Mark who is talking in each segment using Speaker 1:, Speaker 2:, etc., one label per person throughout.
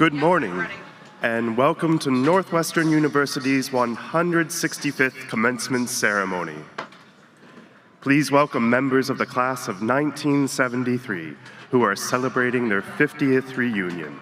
Speaker 1: Good morning, and welcome to Northwestern University's 165th Commencement Ceremony. Please welcome members of the class of 1973 who are celebrating their 50th reunion.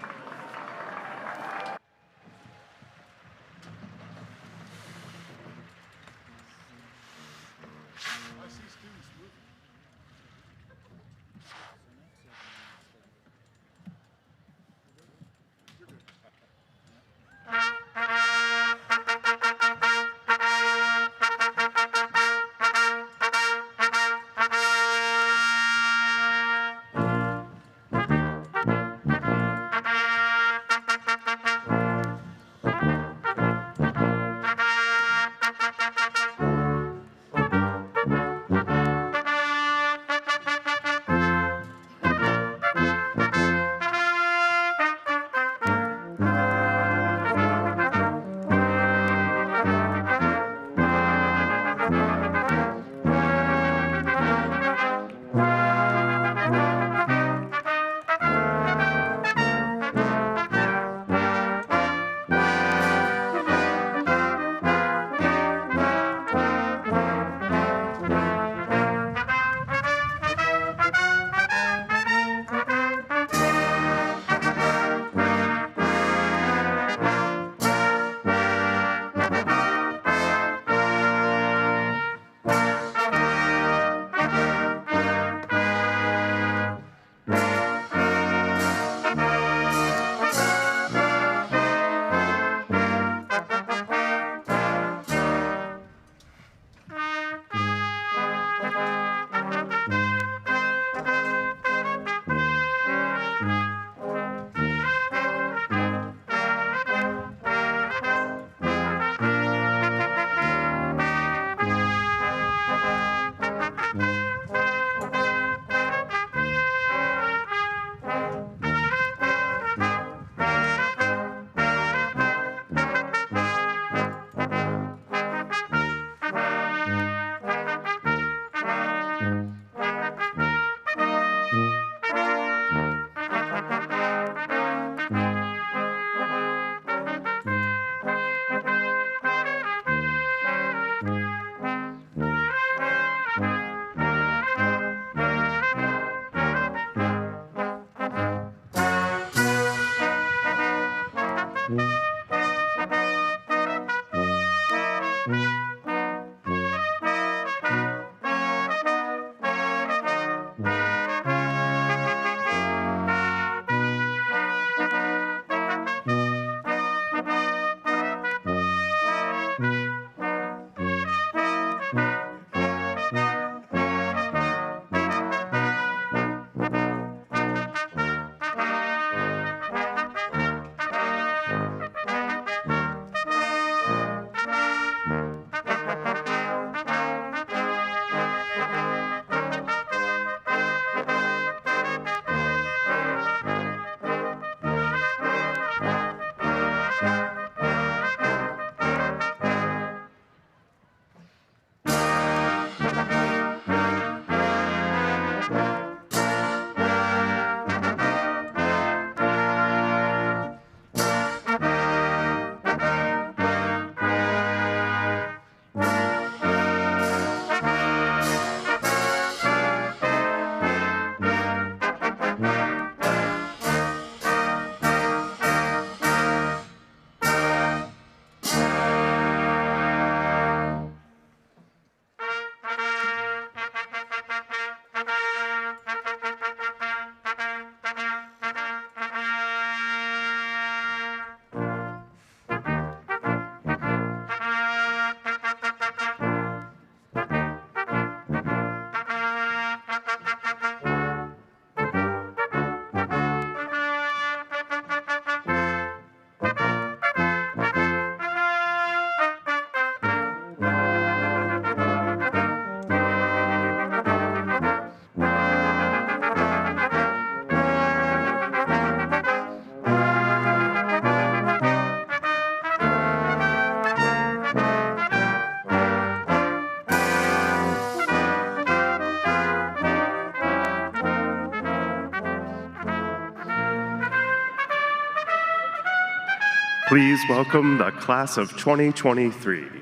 Speaker 1: Please welcome the class of 2023.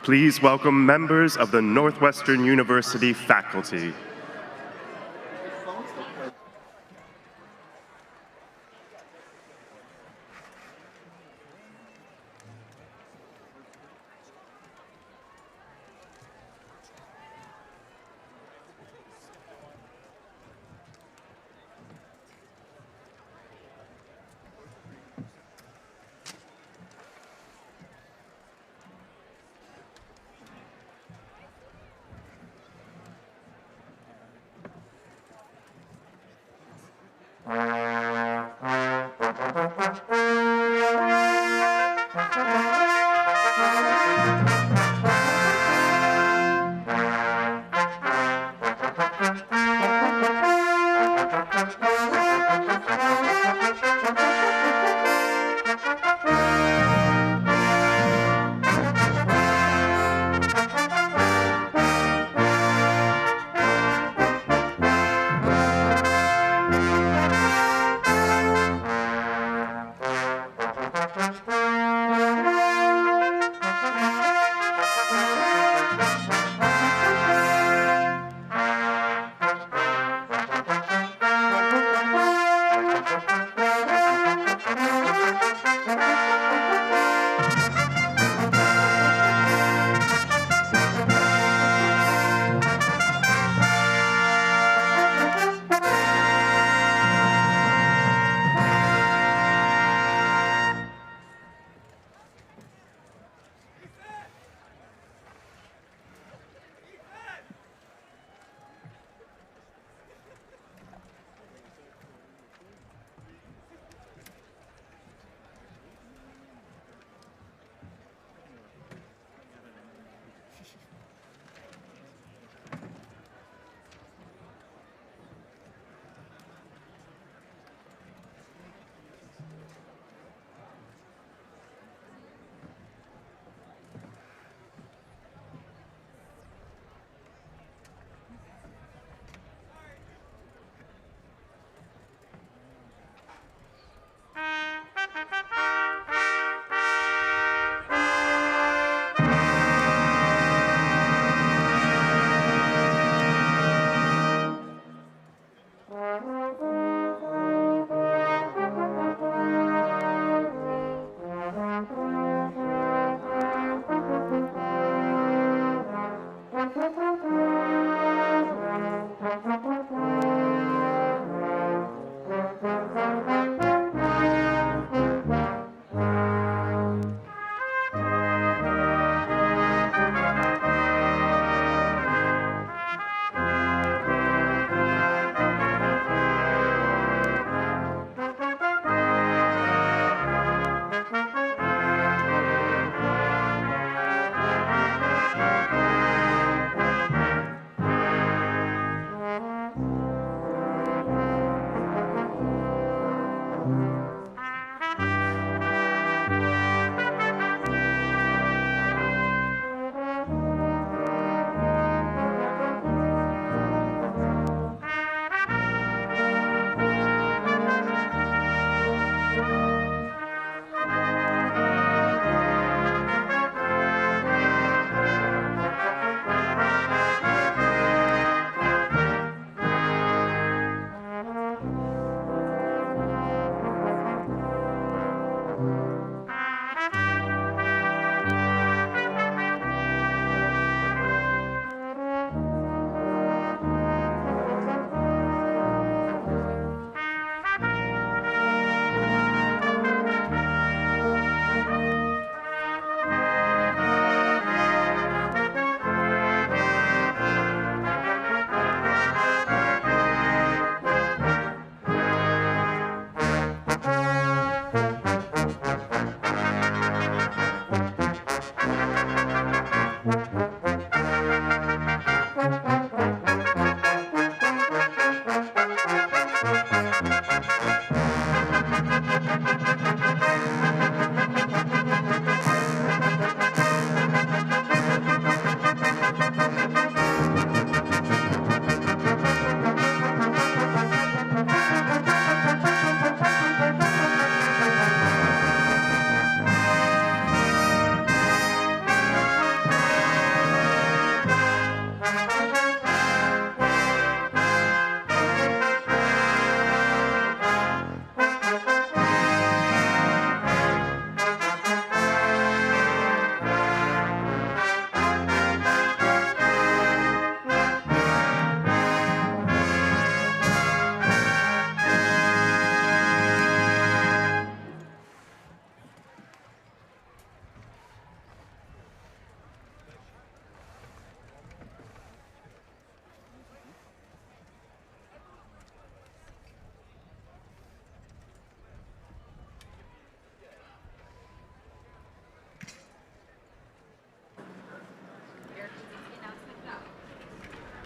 Speaker 1: Please welcome members of the Northwestern University faculty.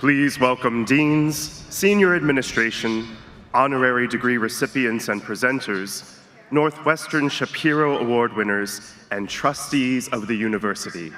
Speaker 1: Please welcome deans, senior administration, honorary degree recipients and presenters, Northwestern Shapiro Award winners, and trustees of the university.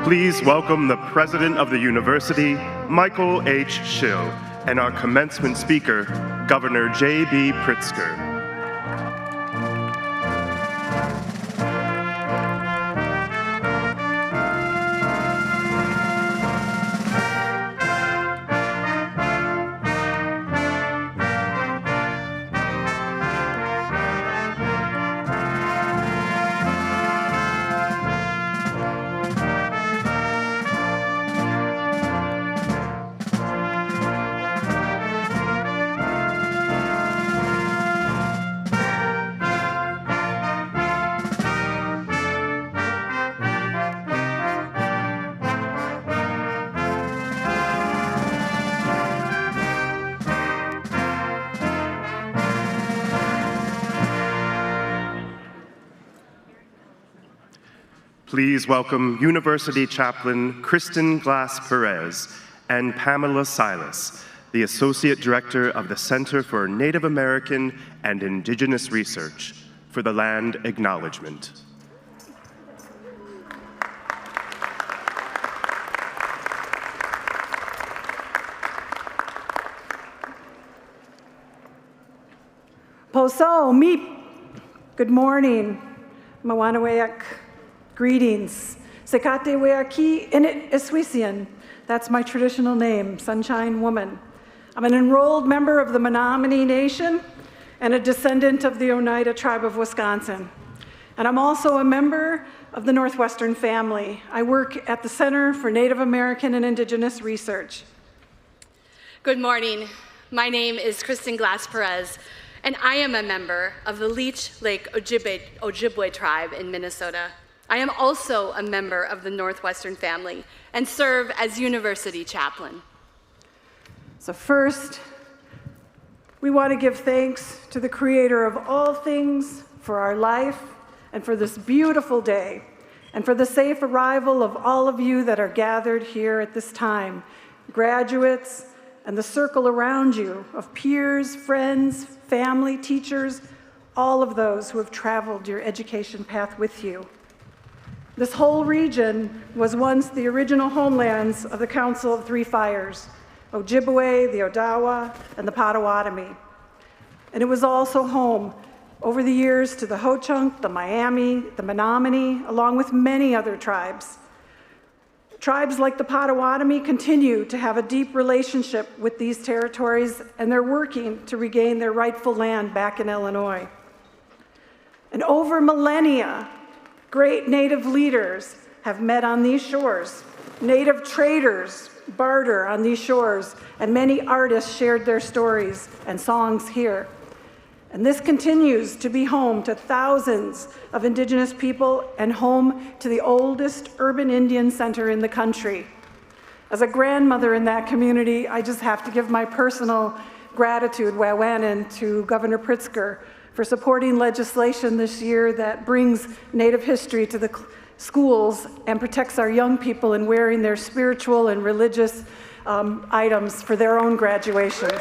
Speaker 1: Please welcome the President of the University, Michael H. Schill, and our commencement speaker, Governor J.B. Pritzker. Please welcome University Chaplain Kristen Glass-Perez and Pamela Silas, the Associate Director of the Center for Native American and Indigenous Research, for the land acknowledgement.
Speaker 2: Poso, meep. Good morning. Mawanaweak. Greetings. Sekate Weaki Init Iswisian. That's my traditional name, Sunshine Woman. I'm an enrolled member of the Menominee Nation and a descendant of the Oneida Tribe of Wisconsin. And I'm also a member of the Northwestern family. I work at the Center for Native American and Indigenous Research.
Speaker 3: Good morning. My name is Kristen Glass-Perez, and I am a member of the Leech Lake Ojibwe tribe in Minnesota. I am also a member of the Northwestern family and serve as University Chaplain.
Speaker 2: So first, we want to give thanks to the Creator of all things for our life and for this beautiful day, and for the safe arrival of all of you that are gathered here at this time, graduates, and the circle around you of peers, friends, family, teachers, all of those who have traveled your education path with you. This whole region was once the original homelands of the Council of Three Fires, Ojibwe, the Odawa, and the Potawatomi. And it was also home over the years to the Ho-Chunk, the Miami, the Menominee, along with many other tribes. Tribes like the Potawatomi continue to have a deep relationship with these territories, and they're working to regain their rightful land back in Illinois. And over millennia, great Native leaders have met on these shores. Native traders barter on these shores, and many artists shared their stories and songs here. And this continues to be home to thousands of Indigenous people and home to the oldest urban Indian center in the country. As a grandmother in that community, I just have to give my personal gratitude, Wawanan, to Governor Pritzker for supporting legislation this year that brings Native history to the schools and protects our young people in wearing their spiritual and religious items for their own graduations.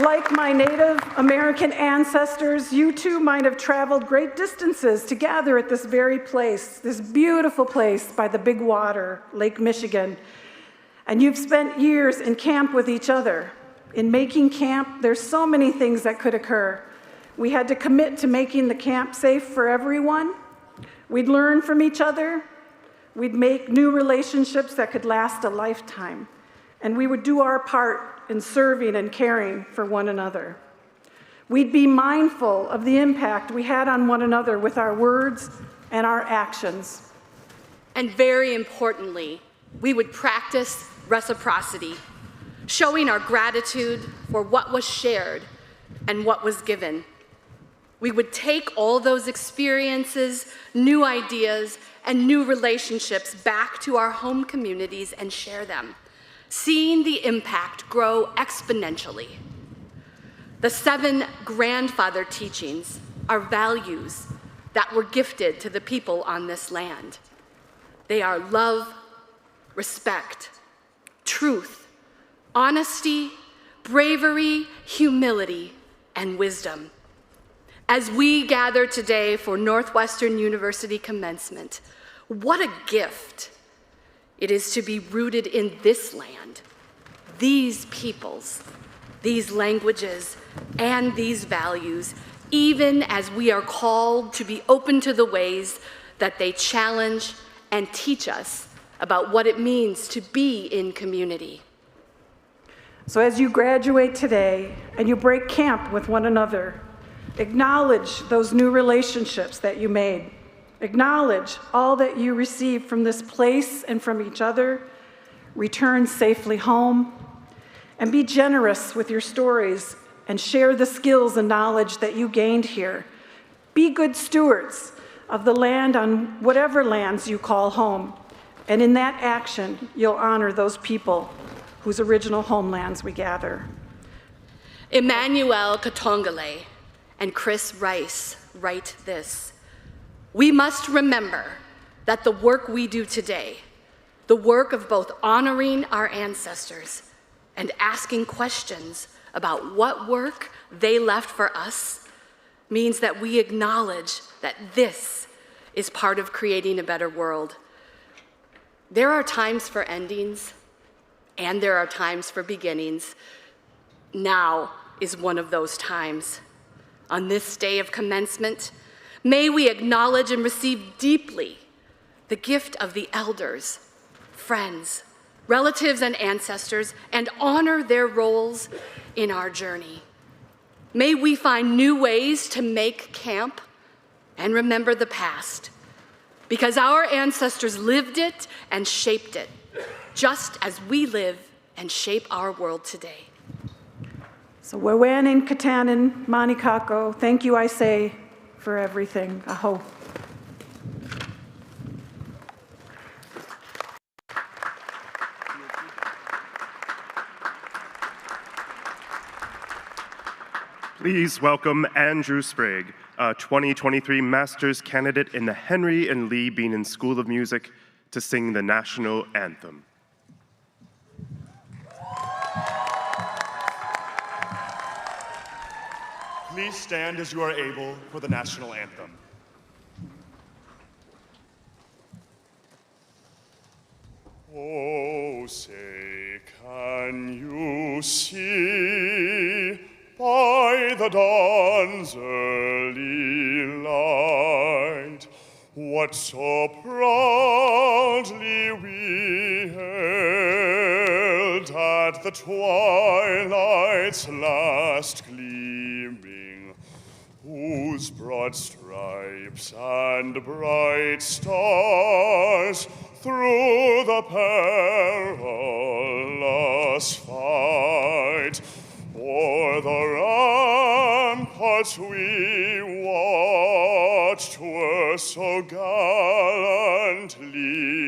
Speaker 2: Like my Native American ancestors, you too might have traveled great distances to gather at this very place, this beautiful place by the big water, Lake Michigan. And you've spent years in camp with each other. In making camp, there's so many things that could occur. We had to commit to making the camp safe for everyone. We'd learn from each other. We'd make new relationships that could last a lifetime. And we would do our part in serving and caring for one another. We'd be mindful of the impact we had on one another with our words and our actions.
Speaker 3: And very importantly, we would practice reciprocity, showing our gratitude for what was shared and what was given. We would take all those experiences, new ideas, and new relationships back to our home communities and share them, seeing the impact grow exponentially. The 7 grandfather teachings are values that were gifted to the people on this land. They are love, respect, truth, honesty, bravery, humility, and wisdom. As we gather today for Northwestern University Commencement, what a gift it is to be rooted in this land, these peoples, these languages, and these values, even as we are called to be open to the ways that they challenge and teach us about what it means to be in community.
Speaker 2: So as you graduate today and you break camp with one another, acknowledge those new relationships that you made. Acknowledge all that you received from this place and from each other. Return safely home. And be generous with your stories and share the skills and knowledge that you gained here. Be good stewards of the land on whatever lands you call home. And in that action, you'll honor those people whose original homelands we gather.
Speaker 3: Emmanuel Katongale and Chris Rice write this: we must remember that the work we do today, the work of both honoring our ancestors and asking questions about what work they left for us, means that we acknowledge that this is part of creating a better world. There are times for endings, and there are times for beginnings. Now is one of those times. On this day of commencement, may we acknowledge and receive deeply the gift of the elders, friends, relatives, and ancestors, and honor their roles in our journey. May we find new ways to make camp and remember the past, because our ancestors lived it and shaped it, just as we live and shape our world today.
Speaker 2: So Wewanin, Katanin, Manikako, thank you, I say, for everything. Aho.
Speaker 1: Please welcome Andrew Sprague, a 2023 Master's candidate in the Henry and Lee Beanan School of Music, to sing the national anthem.
Speaker 4: Please stand as you are able for the national anthem. Oh, say, can you see by the dawn's early light what so proudly we hailed at the twilight's last gleaming, whose broad stripes and bright stars through the perilous fight o'er the ramparts we watched were so gallantly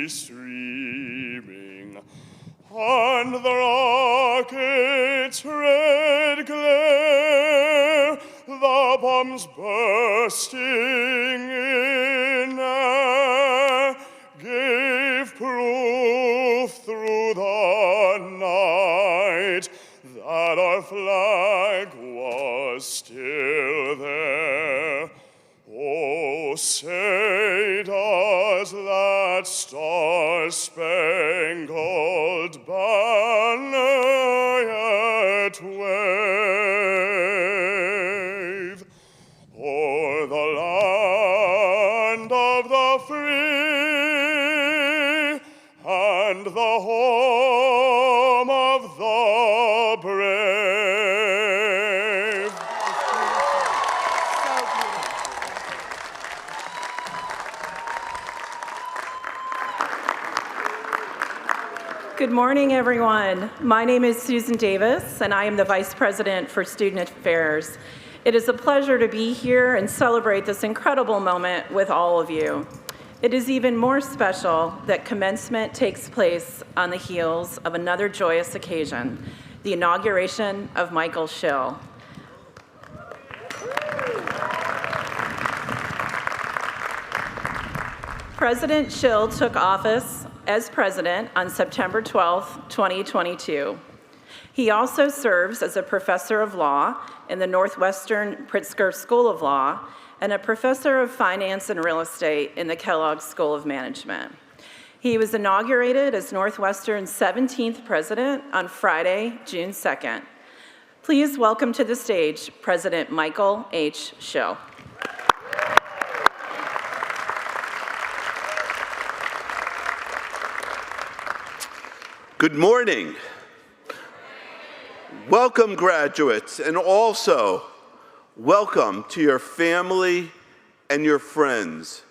Speaker 4: streaming, and the rocket's red glare, the bombs bursting in air, gave proof through the night that our flag was still there. Oh, say does that star-spangled banner yet wave o'er the land of the free and the home of the brave?
Speaker 5: Good morning, everyone. My name is Susan Davis, and I am the Vice President for Student Affairs. It is a pleasure to be here and celebrate this incredible moment with all of you. It is even more special that commencement takes place on the heels of another joyous occasion, the inauguration of Michael Schill. President Schill took office as president on September 12, 2022. He also serves as a professor of law in the Northwestern Pritzker School of Law and a professor of finance and real estate in the Kellogg School of Management. He was inaugurated as Northwestern's 17th president on Friday, June 2nd. Please welcome to the stage President Michael H. Schill.
Speaker 6: Good morning. Welcome, graduates, and also welcome to your family and your friends.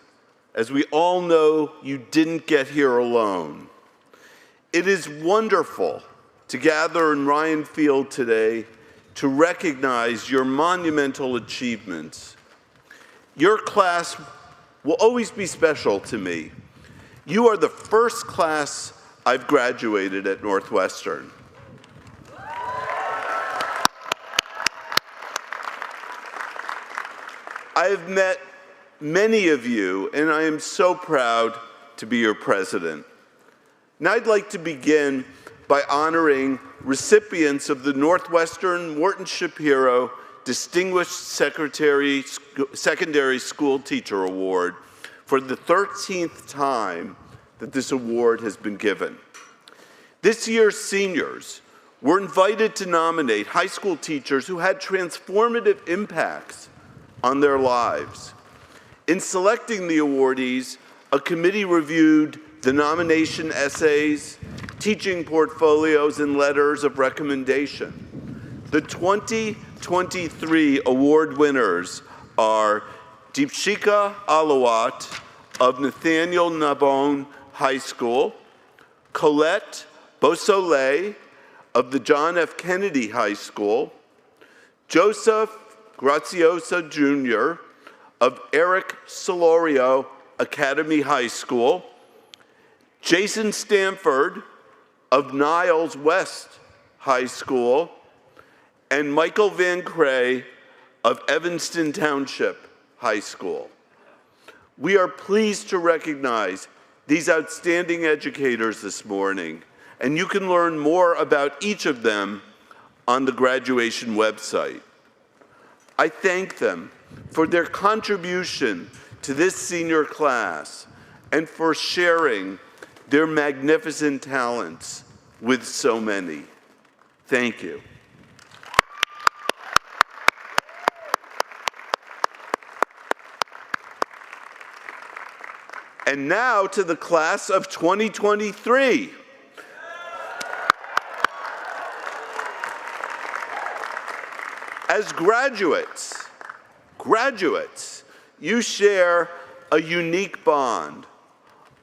Speaker 6: As we all know, you didn't get here alone. It is wonderful to gather in Ryan Field today to recognize your monumental achievements. Your class will always be special to me. You are the first class I've graduated at Northwestern. I have met many of you, and I am so proud to be your president. Now I'd like to begin by honoring recipients of the Northwestern Morton Shapiro Distinguished Secondary School Teacher Award for the 13th time that this award has been given. This year's seniors were invited to nominate high school teachers who had transformative impacts on their lives. In selecting the awardees, a committee reviewed the nomination essays, teaching portfolios, and letters of recommendation. The 2023 award winners are Deepshika Alawat of Nathaniel Nabone High School, Colette Beausoleil of the John F. Kennedy High School, Joseph Graziosa Jr. of Eric Solorio Academy High School, Jason Stanford of Niles West High School, and Michael Van Cray of Evanston Township High School. We are pleased to recognize these outstanding educators this morning, and you can learn more about each of them on the graduation website. I thank them for their contribution to this senior class and for sharing their magnificent talents with so many. Thank you. And now to the class of 2023. As graduates, you share a unique bond.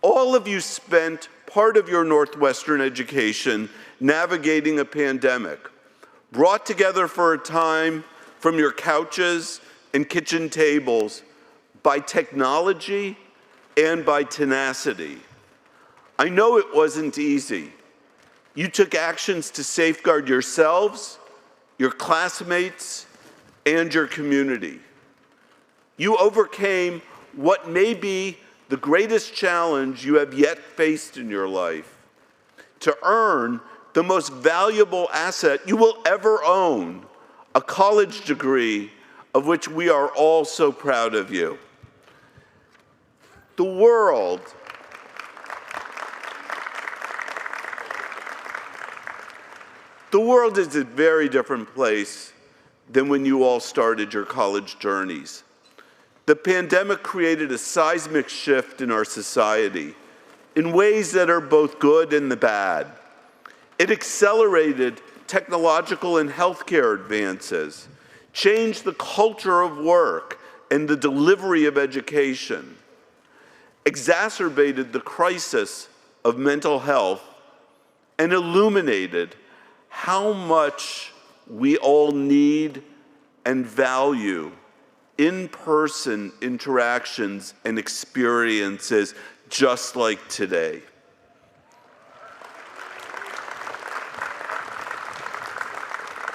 Speaker 6: All of you spent part of your Northwestern education navigating a pandemic, brought together for a time from your couches and kitchen tables by technology and by tenacity. I know it wasn't easy. You took actions to safeguard yourselves, your classmates, and your community. You overcame what may be the greatest challenge you have yet faced in your life, to earn the most valuable asset you will ever own, a college degree of which we are all so proud of you. The world is a very different place than when you all started your college journeys. The pandemic created a seismic shift in our society in ways that are both good and the bad. It accelerated technological and healthcare advances, changed the culture of work and the delivery of education, exacerbated the crisis of mental health, and illuminated how much we all need and value in-person interactions and experiences just like today.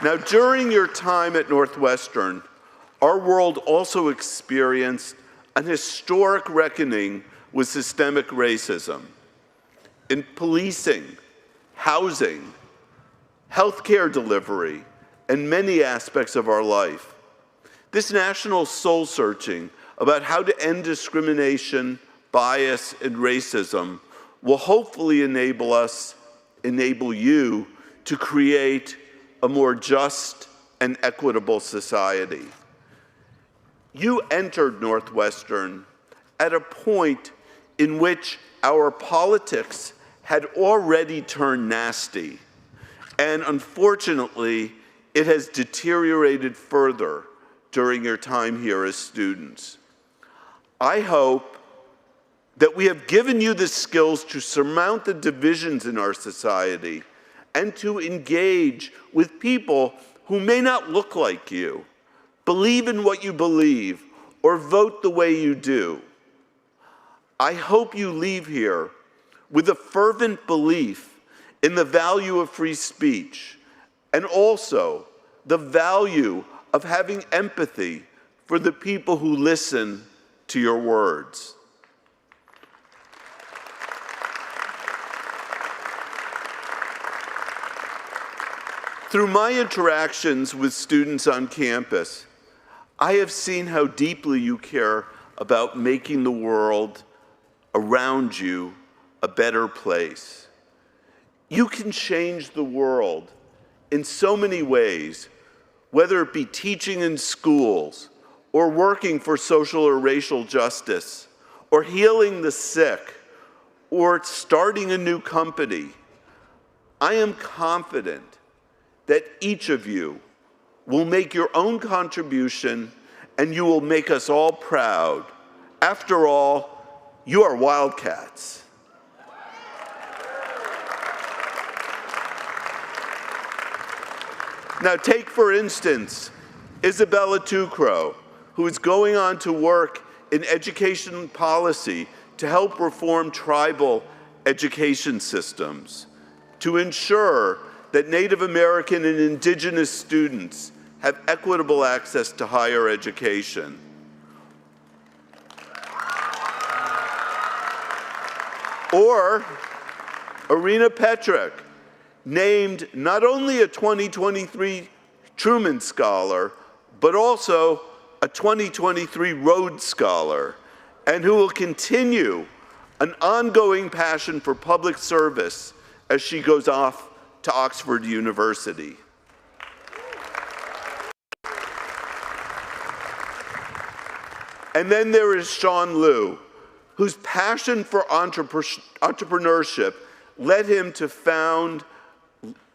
Speaker 6: Now, during your time at Northwestern, our world also experienced an historic reckoning with systemic racism in policing, housing, healthcare delivery, and many aspects of our life. This national soul-searching about how to end discrimination, bias, and racism will hopefully enable you to create a more just and equitable society. You entered Northwestern at a point in which our politics had already turned nasty, and unfortunately, it has deteriorated further during your time here as students. I hope that we have given you the skills to surmount the divisions in our society and to engage with people who may not look like you, believe in what you believe, or vote the way you do. I hope you leave here with a fervent belief in the value of free speech and also the value of having empathy for the people who listen to your words. Through my interactions with students on campus, I have seen how deeply you care about making the world around you a better place. You can change the world in so many ways, whether it be teaching in schools, or working for social or racial justice, or healing the sick, or starting a new company. I am confident that each of you will make your own contribution and you will make us all proud. After all, you are Wildcats. Now take, for instance, Isabella Tucro, who is going on to work in education policy to help reform tribal education systems, to ensure that Native American and Indigenous students have equitable access to higher education. Or Irina Petrick, named not only a 2023 Truman Scholar, but also a 2023 Rhodes Scholar, and who will continue an ongoing passion for public service as she goes off to Oxford University. And then there is Sean Liu, whose passion for entrepreneurship led him to found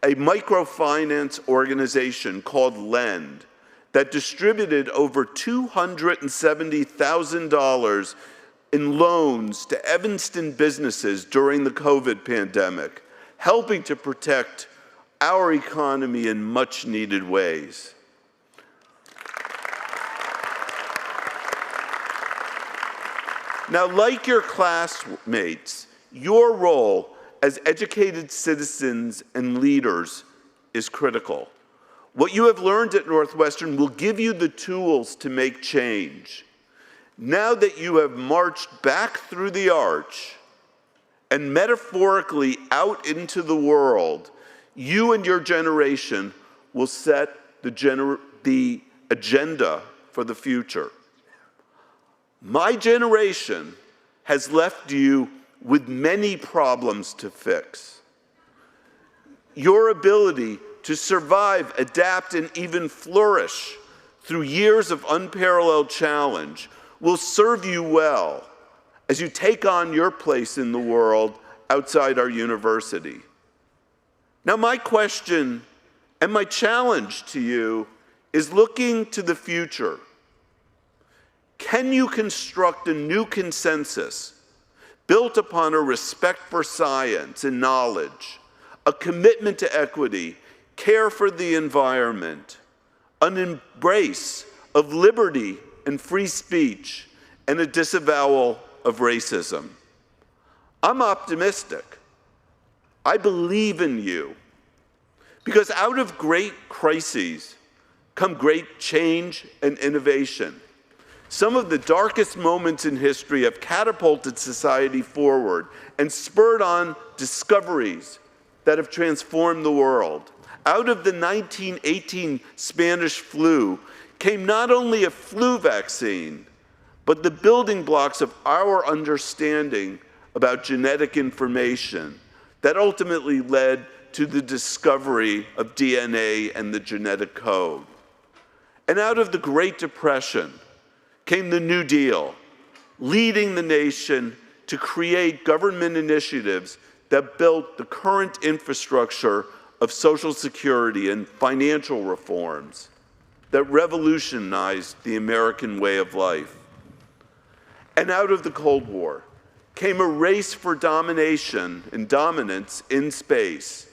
Speaker 6: a microfinance organization called Lend that distributed over $270,000 in loans to Evanston businesses during the COVID pandemic, helping to protect our economy in much needed ways. Now, like your classmates, your role as educated citizens and leaders is critical. What you have learned at Northwestern will give you the tools to make change. Now that you have marched back through the arch and metaphorically out into the world, you and your generation will set the agenda for the future. My generation has left you with many problems to fix. Your ability to survive, adapt, and even flourish through years of unparalleled challenge will serve you well as you take on your place in the world outside our university. Now, my question and my challenge to you is looking to the future. Can you construct a new consensus built upon a respect for science and knowledge, a commitment to equity, care for the environment, an embrace of liberty and free speech, and a disavowal of racism? I'm optimistic. I believe in you. Because out of great crises come great change and innovation. Some of the darkest moments in history have catapulted society forward and spurred on discoveries that have transformed the world. Out of the 1918 Spanish flu came not only a flu vaccine, but the building blocks of our understanding about genetic information that ultimately led to the discovery of DNA and the genetic code. And out of the Great Depression came the New Deal, leading the nation to create government initiatives that built the current infrastructure of Social Security and financial reforms that revolutionized the American way of life. And out of the Cold War came a race for domination and dominance in space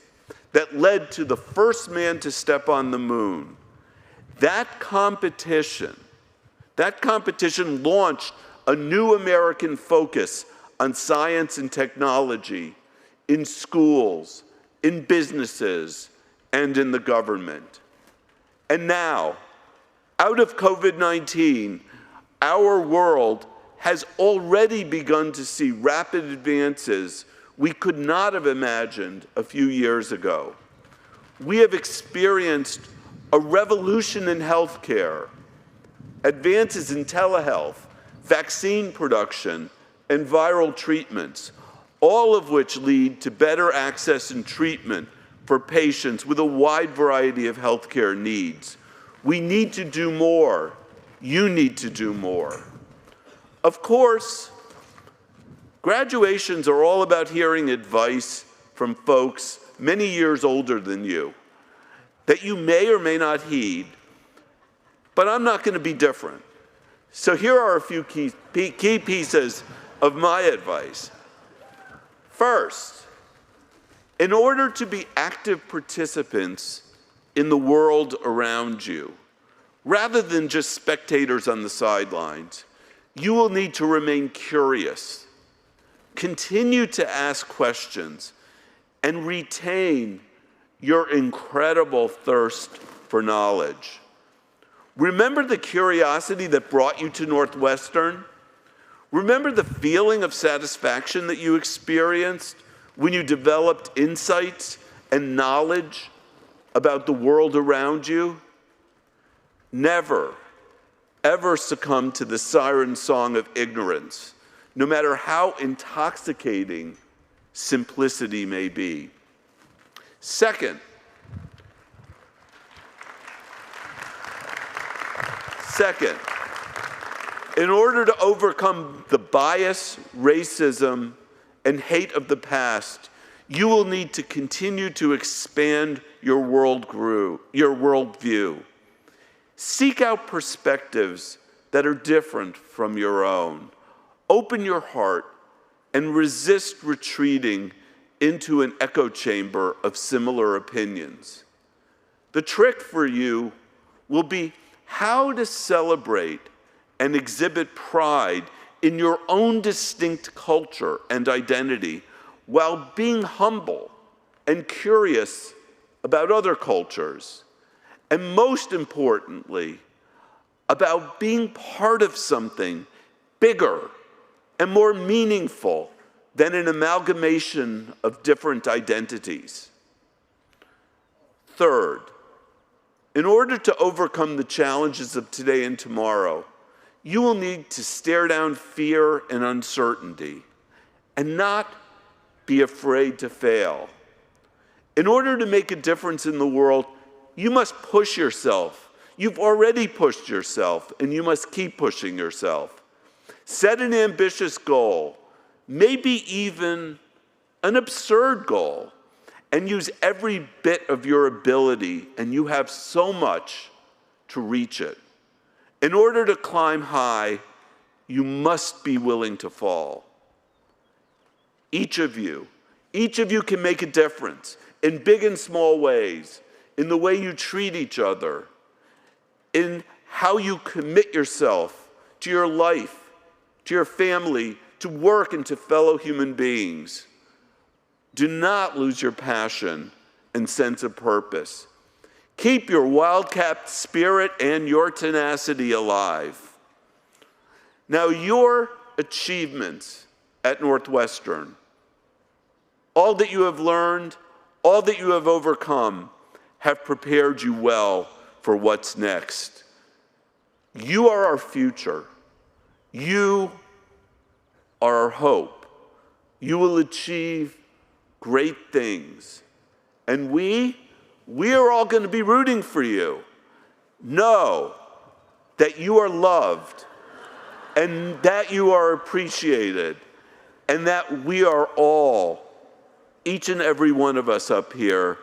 Speaker 6: that led to the first man to step on the moon. That competition launched a new American focus on science and technology in schools, in businesses, and in the government. And now, out of COVID-19, our world has already begun to see rapid advances we could not have imagined a few years ago. We have experienced a revolution in healthcare, advances in telehealth, vaccine production, and viral treatments, all of which lead to better access and treatment for patients with a wide variety of healthcare needs. We need to do more. You need to do more. Of course, graduations are all about hearing advice from folks many years older than you that you may or may not heed, but I'm not going to be different. So here are a few key pieces of my advice. First, in order to be active participants in the world around you, rather than just spectators on the sidelines, you will need to remain curious, continue to ask questions, and retain your incredible thirst for knowledge. Remember the curiosity that brought you to Northwestern? Remember the feeling of satisfaction that you experienced when you developed insights and knowledge about the world around you? Never, ever succumb to the siren song of ignorance, no matter how intoxicating simplicity may be. Second, in order to overcome the bias, racism, and hate of the past, you will need to continue to expand your worldview. Seek out perspectives that are different from your own. Open your heart and resist retreating into an echo chamber of similar opinions. The trick for you will be how to celebrate and exhibit pride in your own distinct culture and identity while being humble and curious about other cultures. And most importantly, about being part of something bigger and more meaningful than an amalgamation of different identities. Third, in order to overcome the challenges of today and tomorrow, you will need to stare down fear and uncertainty and not be afraid to fail. In order to make a difference in the world, you must push yourself. You've already pushed yourself, and you must keep pushing yourself. Set an ambitious goal, maybe even an absurd goal, and use every bit of your ability, and you have so much to reach it. In order to climb high, you must be willing to fall. Each of you can make a difference in big and small ways, in the way you treat each other, in how you commit yourself to your life, to your family, to work, and to fellow human beings. Do not lose your passion and sense of purpose. Keep your wildcat spirit and your tenacity alive. Now, your achievements at Northwestern, all that you have learned, all that you have overcome, have prepared you well for what's next. You are our future. You are our hope. You will achieve great things. And we are all going to be rooting for you. Know that you are loved and that you are appreciated and that we are all, each and every one of us up here,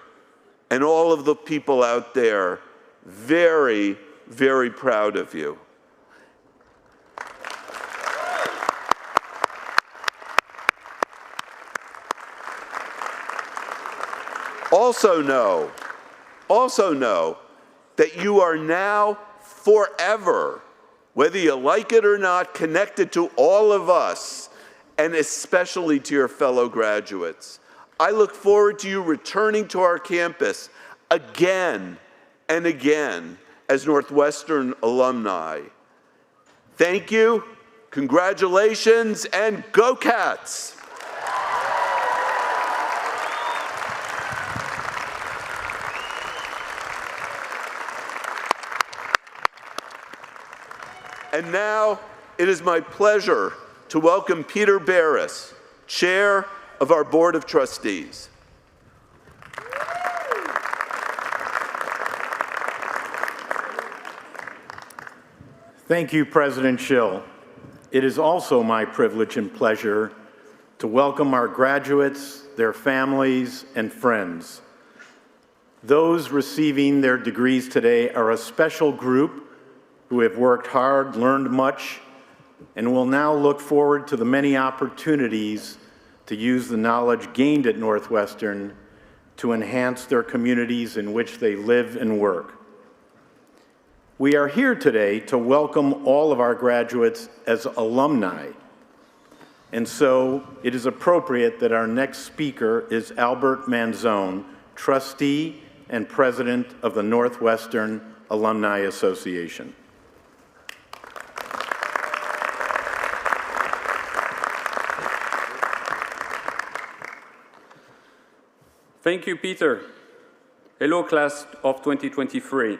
Speaker 6: and all of the people out there, very, very proud of you. Also know that you are now forever, whether you like it or not, connected to all of us, and especially to your fellow graduates. I look forward to you returning to our campus again and again as Northwestern alumni. Thank you, congratulations, and go Cats! And now it is my pleasure to welcome Peter Barris, Chair of our Board of Trustees.
Speaker 7: Thank you, President Schill. It is also my privilege and pleasure to welcome our graduates, their families, and friends. Those receiving their degrees today are a special group who have worked hard, learned much, and will now look forward to the many opportunities to use the knowledge gained at Northwestern to enhance their communities in which they live and work. We are here today to welcome all of our graduates as alumni, and so it is appropriate that our next speaker is Albert Manzone, trustee and president of the Northwestern Alumni Association.
Speaker 8: Thank you, Peter. Hello, class of 2023.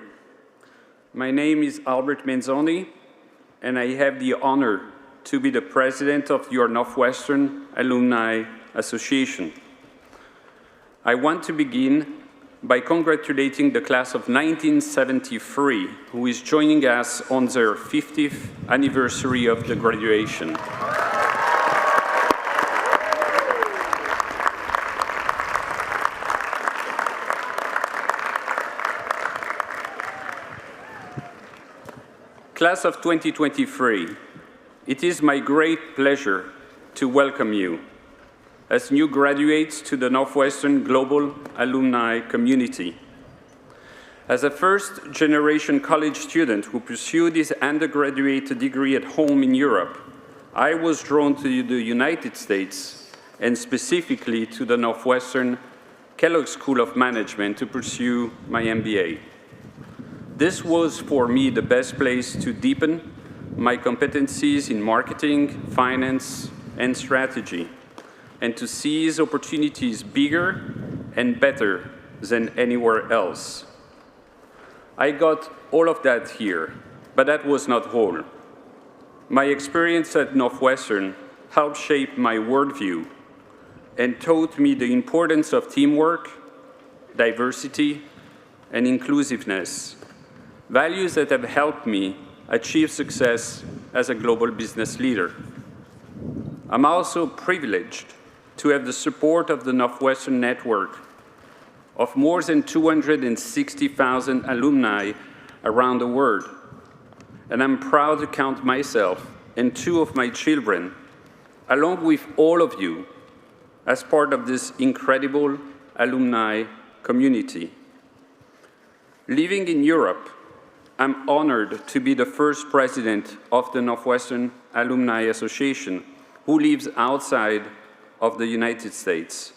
Speaker 8: My name is Albert Menzoni, and I have the honor to be the president of your Northwestern Alumni Association. I want to begin by congratulating the class of 1973, who is joining us on their 50th anniversary of the graduation. Class of 2023, it is my great pleasure to welcome you as new graduates to the Northwestern Global Alumni Community. As a first-generation college student who pursued his undergraduate degree at home in Europe, I was drawn to the United States and specifically to the Northwestern Kellogg School of Management to pursue my MBA. This was, for me, the best place to deepen my competencies in marketing, finance, and strategy, and to seize opportunities bigger and better than anywhere else. I got all of that here, but that was not all. My experience at Northwestern helped shape my worldview and taught me the importance of teamwork, diversity, and inclusiveness, values that have helped me achieve success as a global business leader. I'm also privileged to have the support of the Northwestern network of more than 260,000 alumni around the world. And I'm proud to count myself and two of my children, along with all of you, as part of this incredible alumni community. Living in Europe, I'm honored to be the first president of the Northwestern Alumni Association who lives outside of the United States.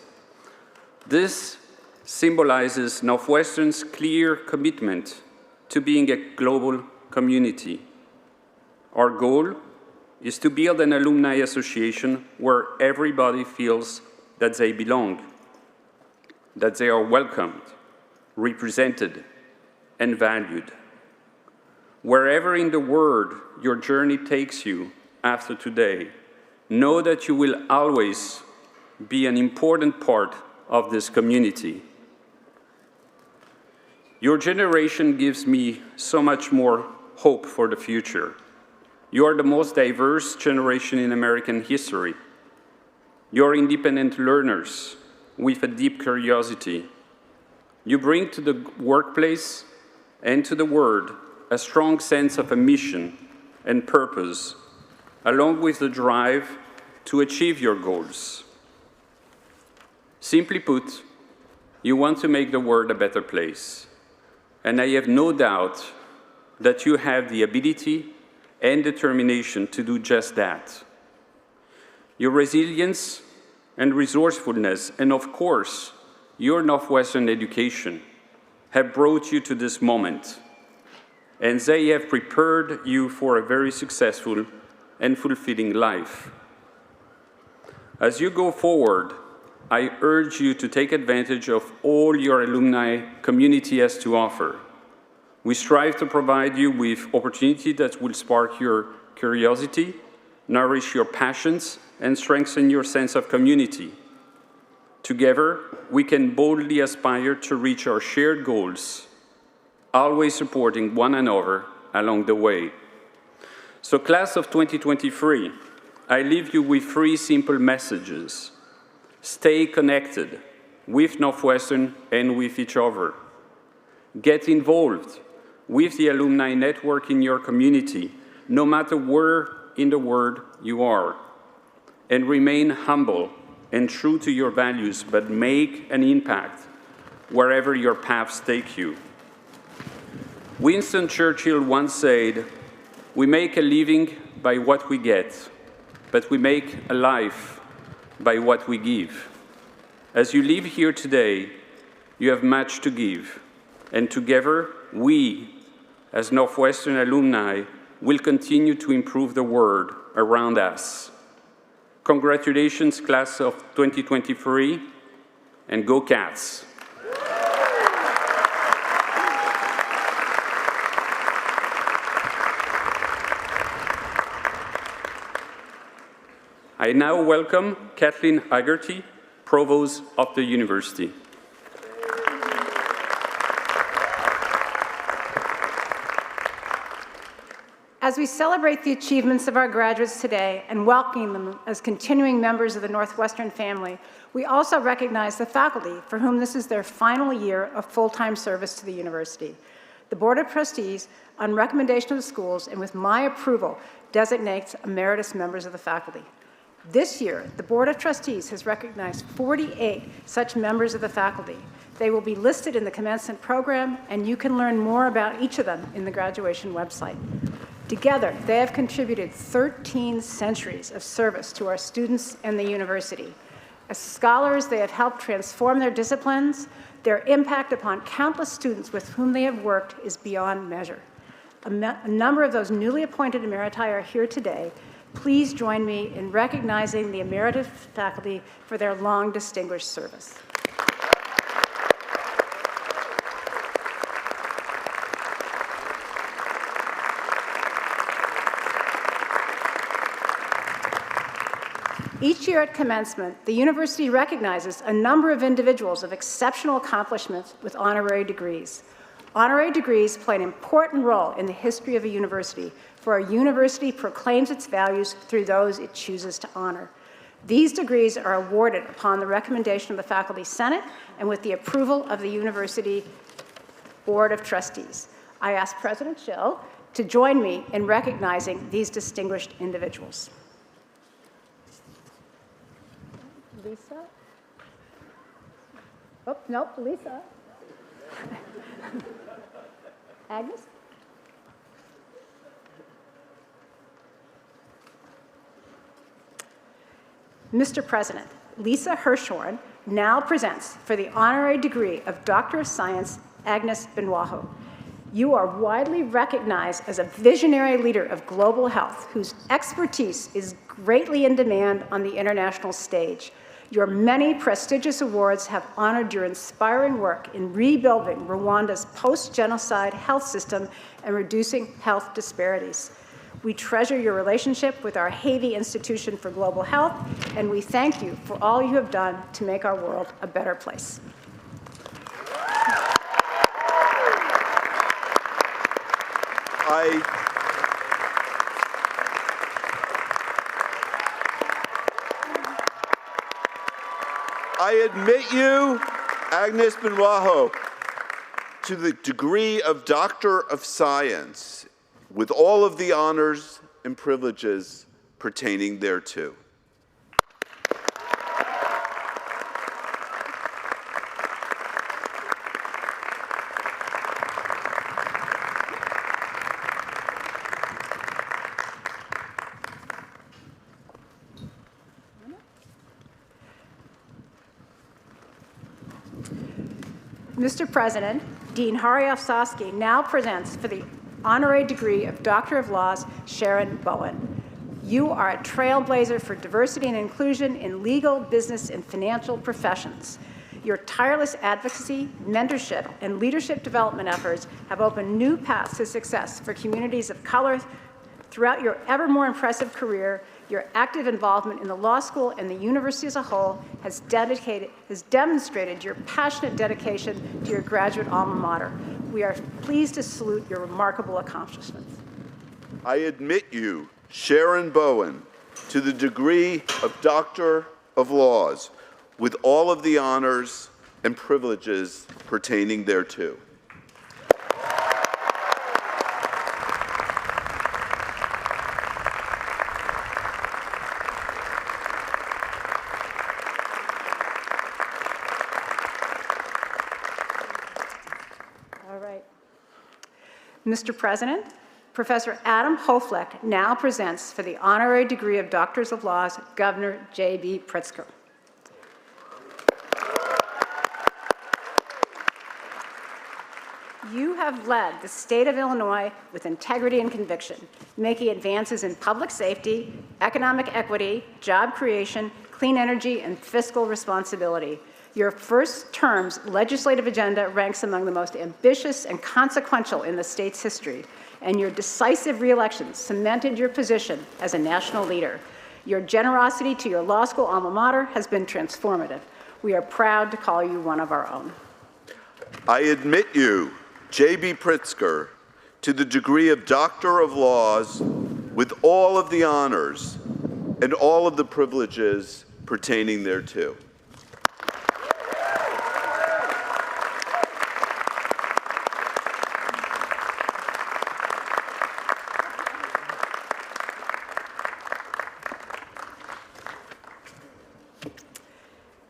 Speaker 8: This symbolizes Northwestern's clear commitment to being a global community. Our goal is to build an alumni association where everybody feels that they belong, that they are welcomed, represented, and valued. Wherever in the world your journey takes you after today, know that you will always be an important part of this community. Your generation gives me so much more hope for the future. You are the most diverse generation in American history. You are independent learners with a deep curiosity. You bring to the workplace and to the world a strong sense of a mission and purpose, along with the drive to achieve your goals. Simply put, you want to make the world a better place. And I have no doubt that you have the ability and determination to do just that. Your resilience and resourcefulness, and of course, your Northwestern education have brought you to this moment, and they have prepared you for a very successful and fulfilling life. As you go forward, I urge you to take advantage of all your alumni community has to offer. We strive to provide you with opportunity that will spark your curiosity, nourish your passions, and strengthen your sense of community. Together, we can boldly aspire to reach our shared goals, always supporting one another along the way. So, class of 2023, I leave you with three simple messages. Stay connected with Northwestern and with each other. Get involved with the alumni network in your community, no matter where in the world you are. And remain humble and true to your values, but make an impact wherever your paths take you. Winston Churchill once said, "We make a living by what we get, but we make a life by what we give." As you live here today, you have much to give, and together, we, as Northwestern alumni, will continue to improve the world around us. Congratulations, class of 2023, and go Cats! I now welcome Kathleen Haggerty, Provost of the University.
Speaker 9: As we celebrate the achievements of our graduates today and welcome them as continuing members of the Northwestern family, we also recognize the faculty for whom this is their final year of full-time service to the university. The Board of Trustees, on recommendation of the schools and with my approval, designates emeritus members of the faculty. This year, the Board of Trustees has recognized 48 such members of the faculty. They will be listed in the Commencement program, and you can learn more about each of them in the graduation website. Together, they have contributed 13 centuries of service to our students and the university. As scholars, they have helped transform their disciplines. Their impact upon countless students with whom they have worked is beyond measure. A number of those newly appointed emeriti are here today. Please join me in recognizing the emeritus faculty for their long distinguished service. Each year at Commencement, the university recognizes a number of individuals of exceptional accomplishments with honorary degrees. Honorary degrees play an important role in the history of a university, for our university proclaims its values through those it chooses to honor. These degrees are awarded upon the recommendation of the Faculty Senate and with the approval of the University Board of Trustees. I ask President Schill to join me in recognizing these distinguished individuals. Lisa? Oh, nope, Lisa. Agnes? Mr. President, Lisa Hirschhorn now presents for the honorary degree of Doctor of Science, Agnes Benwaho. You are widely recognized as a visionary leader of global health whose expertise is greatly in demand on the international stage. Your many prestigious awards have honored your inspiring work in rebuilding Rwanda's post-genocide health system and reducing health disparities. We treasure your relationship with our Havey Institution for Global Health, and we thank you for all you have done to make our world a better place.
Speaker 6: I admit you, Agnes Benwaho, to the degree of Doctor of Science with all of the honors and privileges pertaining thereto.
Speaker 9: Mr. President, Dean Hariov-Sosky now presents for the honorary degree of Doctor of Laws, Sharon Bowen. You are a trailblazer for diversity and inclusion in legal, business, and financial professions. Your tireless advocacy, mentorship, and leadership development efforts have opened new paths to success for communities of color. Throughout your ever more impressive career, your active involvement in the law school and the university as a whole has demonstrated your passionate dedication to your graduate alma mater. We are pleased to salute your remarkable accomplishments.
Speaker 6: I admit you, Sharon Bowen, to the degree of Doctor of Laws with all of the honors and privileges pertaining thereto.
Speaker 9: Mr. President, Professor Adam Hoflecht now presents for the honorary degree of Doctors of Laws, Governor J.B. Pritzker. You have led the state of Illinois with integrity and conviction, making advances in public safety, economic equity, job creation, clean energy, and fiscal responsibility. Your first term's legislative agenda ranks among the most ambitious and consequential in the state's history, and your decisive reelection cemented your position as a national leader. Your generosity to your law school alma mater has been transformative. We are proud to call you one of our own.
Speaker 6: I admit you, J.B. Pritzker, to the degree of Doctor of Laws with all of the honors and all of the privileges pertaining thereto.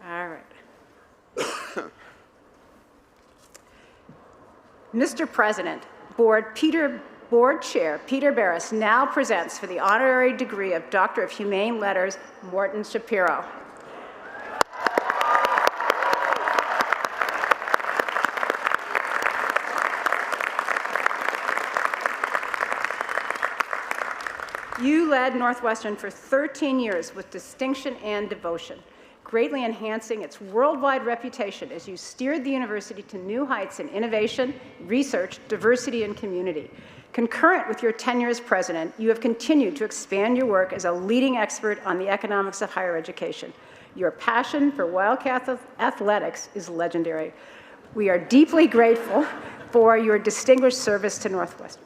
Speaker 9: All right. Mr. President, Board Chair Peter Barris now presents for the honorary degree of Doctor of Humane Letters, Morton Shapiro. You led Northwestern for 13 years with distinction and devotion, greatly enhancing its worldwide reputation as you steered the university to new heights in innovation, research, diversity, and community. Concurrent with your tenure as president, you have continued to expand your work as a leading expert on the economics of higher education. Your passion for Wildcat athletics is legendary. We are deeply grateful for your distinguished service to Northwestern.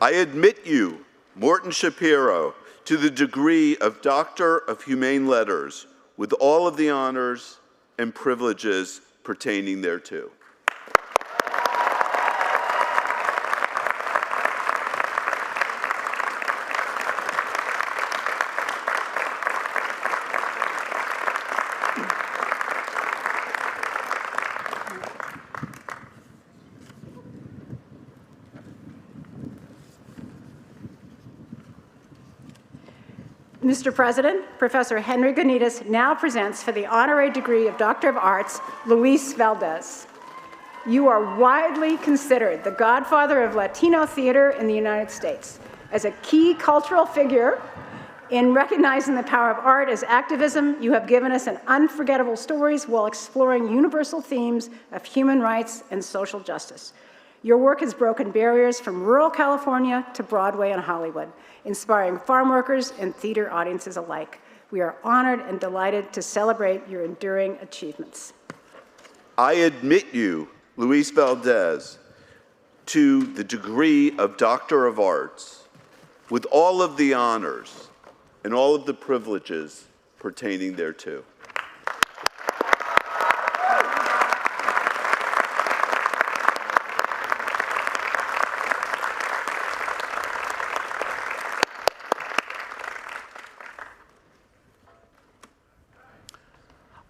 Speaker 6: I admit you, Morton Shapiro, to the degree of Doctor of Humane Letters with all of the honors and privileges pertaining thereto.
Speaker 9: Mr. President, Professor Henry Gonitas now presents for the honorary degree of Doctor of Arts, Luis Valdez. You are widely considered the godfather of Latino theater in the United States. As a key cultural figure in recognizing the power of art as activism, you have given us an unforgettable stories while exploring universal themes of human rights and social justice. Your work has broken barriers from rural California to Broadway and Hollywood, inspiring farm workers and theater audiences alike. We are honored and delighted to celebrate your enduring achievements.
Speaker 6: I admit you, Luis Valdez, to the degree of Doctor of Arts with all of the honors and all of the privileges pertaining thereto.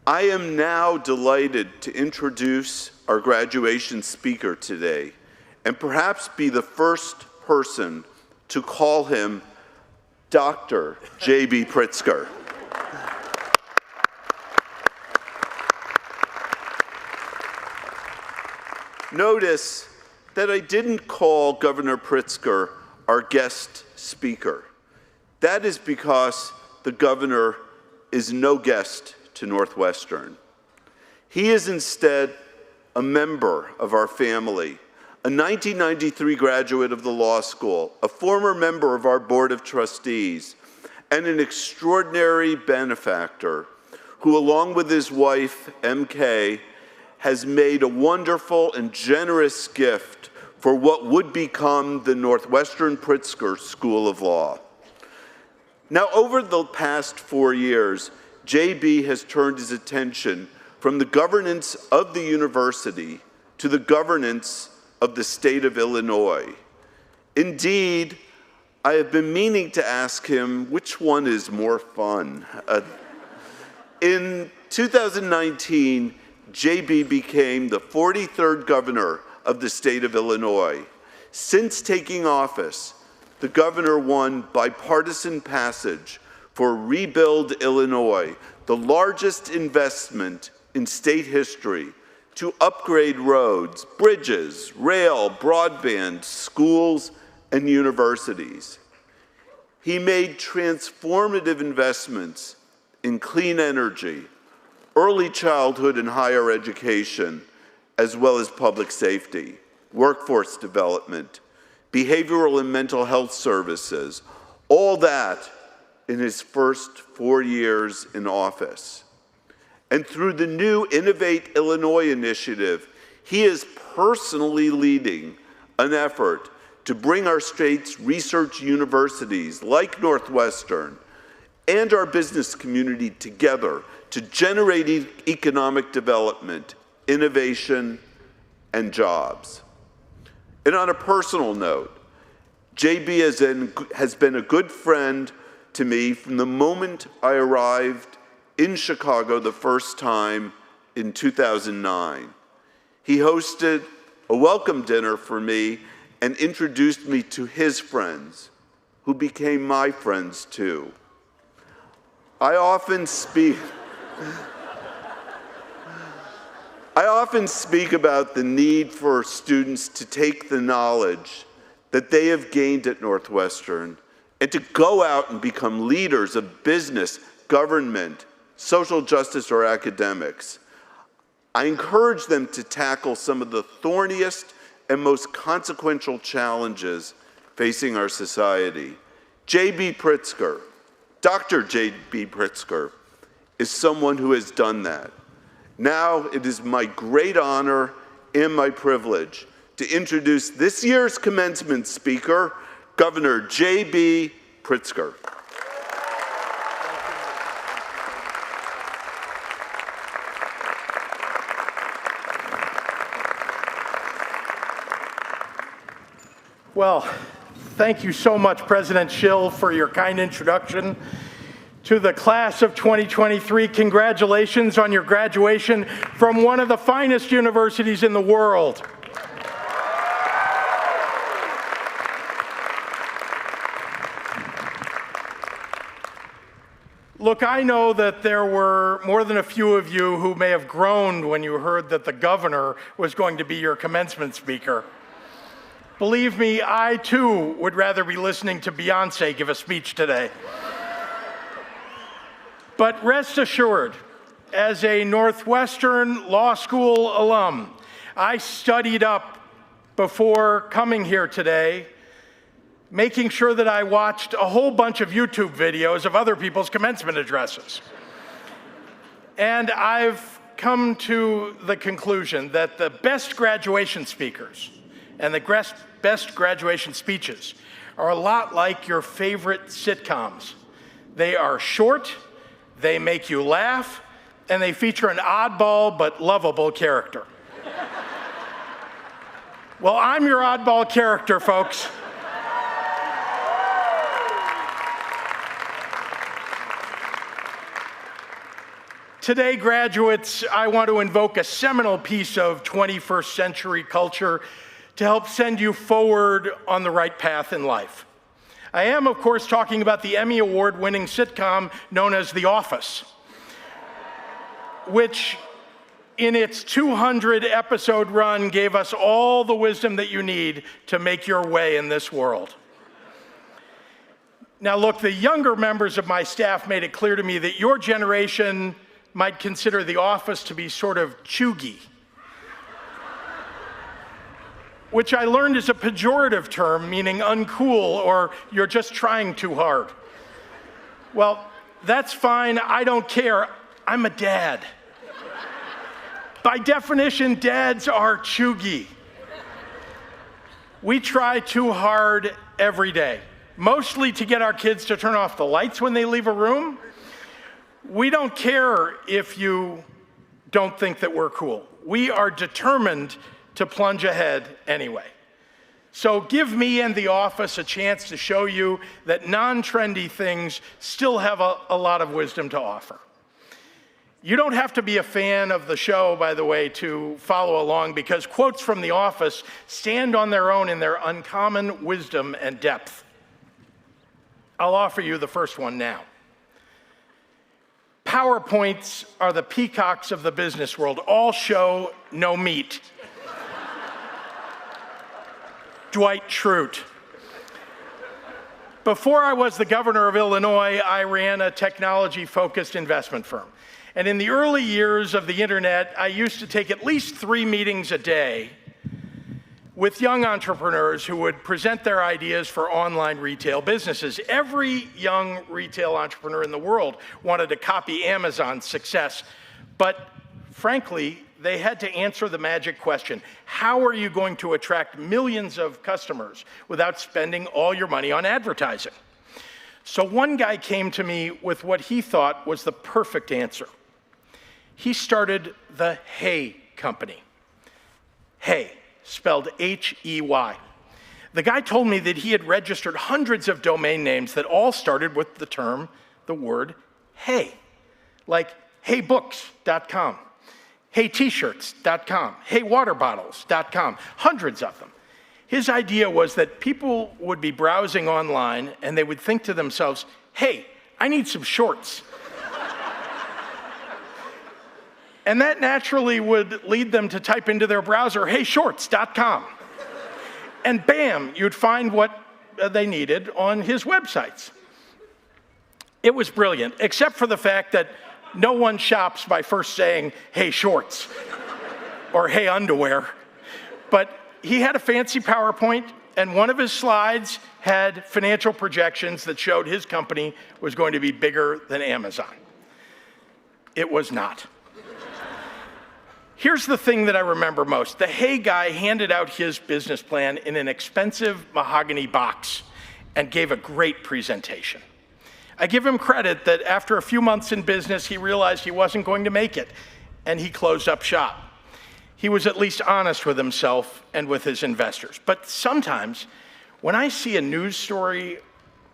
Speaker 6: I am now delighted to introduce our graduation speaker today, and perhaps be the first person to call him Dr. J.B. Pritzker. Notice that I didn't call Governor Pritzker our guest speaker. That is because the governor is no guest to Northwestern. He is instead a member of our family, a 1993 graduate of the law school, a former member of our board of trustees, and an extraordinary benefactor who, along with his wife, MK, has made a wonderful and generous gift for what would become the Northwestern Pritzker School of Law. Now, over the past 4 years, JB has turned his attention from the governance of the university to the governance of the state of Illinois. Indeed, I have been meaning to ask him which one is more fun. In 2019, JB became the 43rd governor of the state of Illinois. Since taking office, the governor won bipartisan passage for Rebuild Illinois, the largest investment in state history to upgrade roads, bridges, rail, broadband, schools, and universities. He made transformative investments in clean energy, early childhood and higher education, as well as public safety, workforce development, behavioral and mental health services, all that in his first 4 years in office. And through the new Innovate Illinois initiative, he is personally leading an effort to bring our state's research universities like Northwestern and our business community together to generate economic development, innovation, and jobs. And on a personal note, JB has been a good friend to me from the moment I arrived in Chicago the first time in 2009. He hosted a welcome dinner for me and introduced me to his friends, who became my friends too. I often speak about the need for students to take the knowledge that they have gained at Northwestern and to go out and become leaders of business, government, social justice, or academics. I encourage them to tackle some of the thorniest and most consequential challenges facing our society. J.B. Pritzker, Dr. J.B. Pritzker, is someone who has done that. Now it is my great honor and my privilege to introduce this year's commencement speaker, Governor J.B. Pritzker.
Speaker 7: Well, thank you so much, President Schill, for your kind introduction. To the class of 2023, congratulations on your graduation from one of the finest universities in the world. Look, I know that there were more than a few of you who may have groaned when you heard that the governor was going to be your commencement speaker. Believe me, I too would rather be listening to Beyonce give a speech today. But rest assured, as a Northwestern Law School alum, I studied up before coming here today, making sure that I watched a whole bunch of YouTube videos of other people's commencement addresses. And I've come to the conclusion that the best graduation speakers and the best graduation speeches are a lot like your favorite sitcoms. They are short, they make you laugh, and they feature an oddball but lovable character. Well, I'm your oddball character, folks. Today, graduates, I want to invoke a seminal piece of 21st century culture to help send you forward on the right path in life. I am, of course, talking about the Emmy Award-winning sitcom known as The Office, which in its 200-episode run gave us all the wisdom that you need to make your way in this world. Now look, the younger members of my staff made it clear to me that your generation might consider The Office to be sort of chuggy, which I learned is a pejorative term meaning uncool or you're just trying too hard. Well, that's fine, I don't care, I'm a dad. By definition, dads are chuggy. We try too hard every day, mostly to get our kids to turn off the lights when they leave a room. We don't care if you don't think that we're cool. We are determined to plunge ahead anyway. So give me and The Office a chance to show you that non-trendy things still have a lot of wisdom to offer. You don't have to be a fan of the show, by the way, to follow along, because quotes from The Office stand on their own in their uncommon wisdom and depth. I'll offer you the first one now. PowerPoints are the peacocks of the business world. All show, no meat. Dwight Schrute. Before I was the governor of Illinois, I ran a technology-focused investment firm. And in the early years of the internet, I used to take at least 3 meetings a day with young entrepreneurs who would present their ideas for online retail businesses. Every young retail entrepreneur in the world wanted to copy Amazon's success, but frankly, they had to answer the magic question: how are you going to attract millions of customers without spending all your money on advertising? So one guy came to me with what he thought was the perfect answer. He started the Hey Company. Hey, spelled H-E-Y. The guy told me that he had registered hundreds of domain names that all started with the word hey, like heybooks.com, heytshirts.com, heywaterbottles.com, hundreds of them. His idea was that people would be browsing online and they would think to themselves, hey, I need some shorts. And that naturally would lead them to type into their browser, heyshorts.com. And bam, you'd find what they needed on his websites. It was brilliant, except for the fact that no one shops by first saying, hey shorts, or hey underwear. But he had a fancy PowerPoint, and one of his slides had financial projections that showed his company was going to be bigger than Amazon. It was not. Here's the thing that I remember most. The Hey guy handed out his business plan in an expensive mahogany box and gave a great presentation. I give him credit that after a few months in business, he realized he wasn't going to make it, and he closed up shop. He was at least honest with himself and with his investors. But sometimes, when I see a news story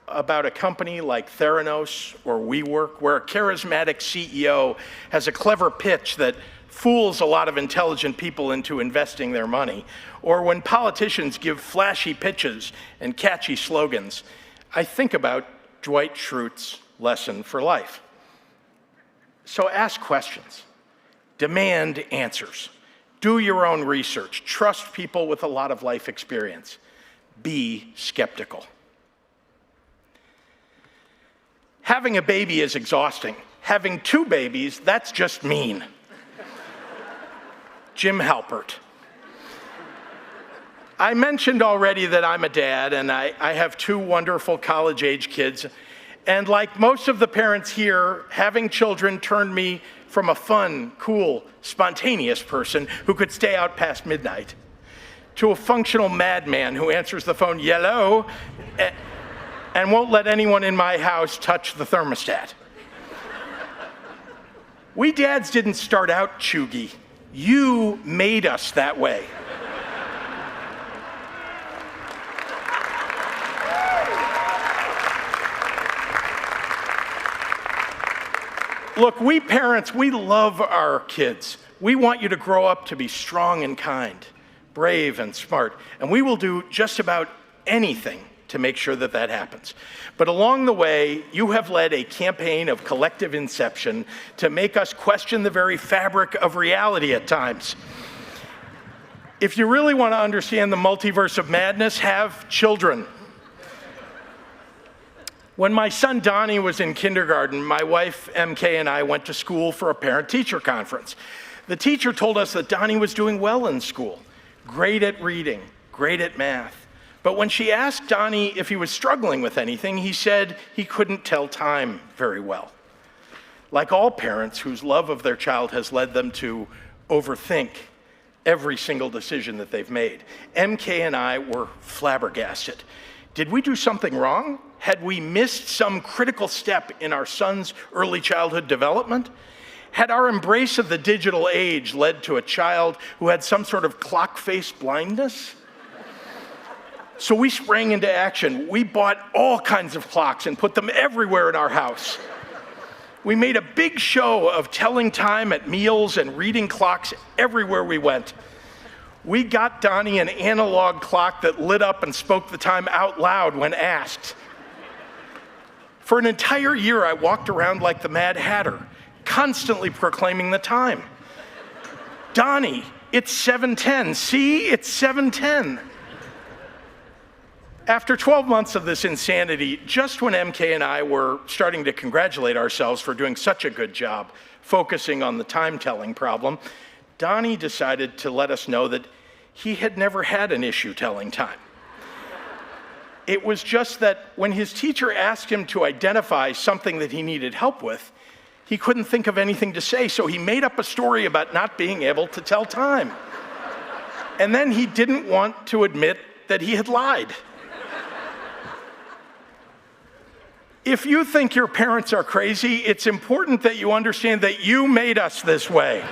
Speaker 7: about a company like Theranos or WeWork, where a charismatic CEO has a clever pitch that fools a lot of intelligent people into investing their money, or when politicians give flashy pitches and catchy slogans, I think about Dwight Schrute's lesson for life. So ask questions, demand answers, do your own research, trust people with a lot of life experience, be skeptical. Having a baby is exhausting. Having two babies, that's just mean. Jim Halpert. I mentioned already that I'm a dad, and I have two wonderful college-age kids. And like most of the parents here, having children turned me from a fun, cool, spontaneous person who could stay out past midnight to a functional madman who answers the phone, yellow, and won't let anyone in my house touch the thermostat. We dads didn't start out chuggy. You made us that way. Look, we parents, we love our kids. We want you to grow up to be strong and kind, brave and smart, and we will do just about anything to make sure that that happens. But along the way, you have led a campaign of collective inception to make us question the very fabric of reality at times. If you really want to understand the multiverse of madness, have children. When my son Donnie was in kindergarten, my wife MK and I went to school for a parent-teacher conference. The teacher told us that Donnie was doing well in school, great at reading, great at math. But when she asked Donnie if he was struggling with anything, he said he couldn't tell time very well. Like all parents whose love of their child has led them to overthink every single decision that they've made, MK and I were flabbergasted. Did we do something wrong? Had we missed some critical step in our son's early childhood development? Had our embrace of the digital age led to a child who had some sort of clock face blindness? So we sprang into action. We bought all kinds of clocks and put them everywhere in our house. We made a big show of telling time at meals and reading clocks everywhere we went. We got Donnie an analog clock that lit up and spoke the time out loud when asked. For an entire year, I walked around like the Mad Hatter, constantly proclaiming the time. Donnie, it's 7:10. See, it's 7:10. After 12 months of this insanity, just when MK and I were starting to congratulate ourselves for doing such a good job focusing on the time-telling problem, Donnie decided to let us know that he had never had an issue telling time. It was just that when his teacher asked him to identify something that he needed help with, he couldn't think of anything to say, so he made up a story about not being able to tell time. And then he didn't want to admit that he had lied. If you think your parents are crazy, it's important that you understand that you made us this way.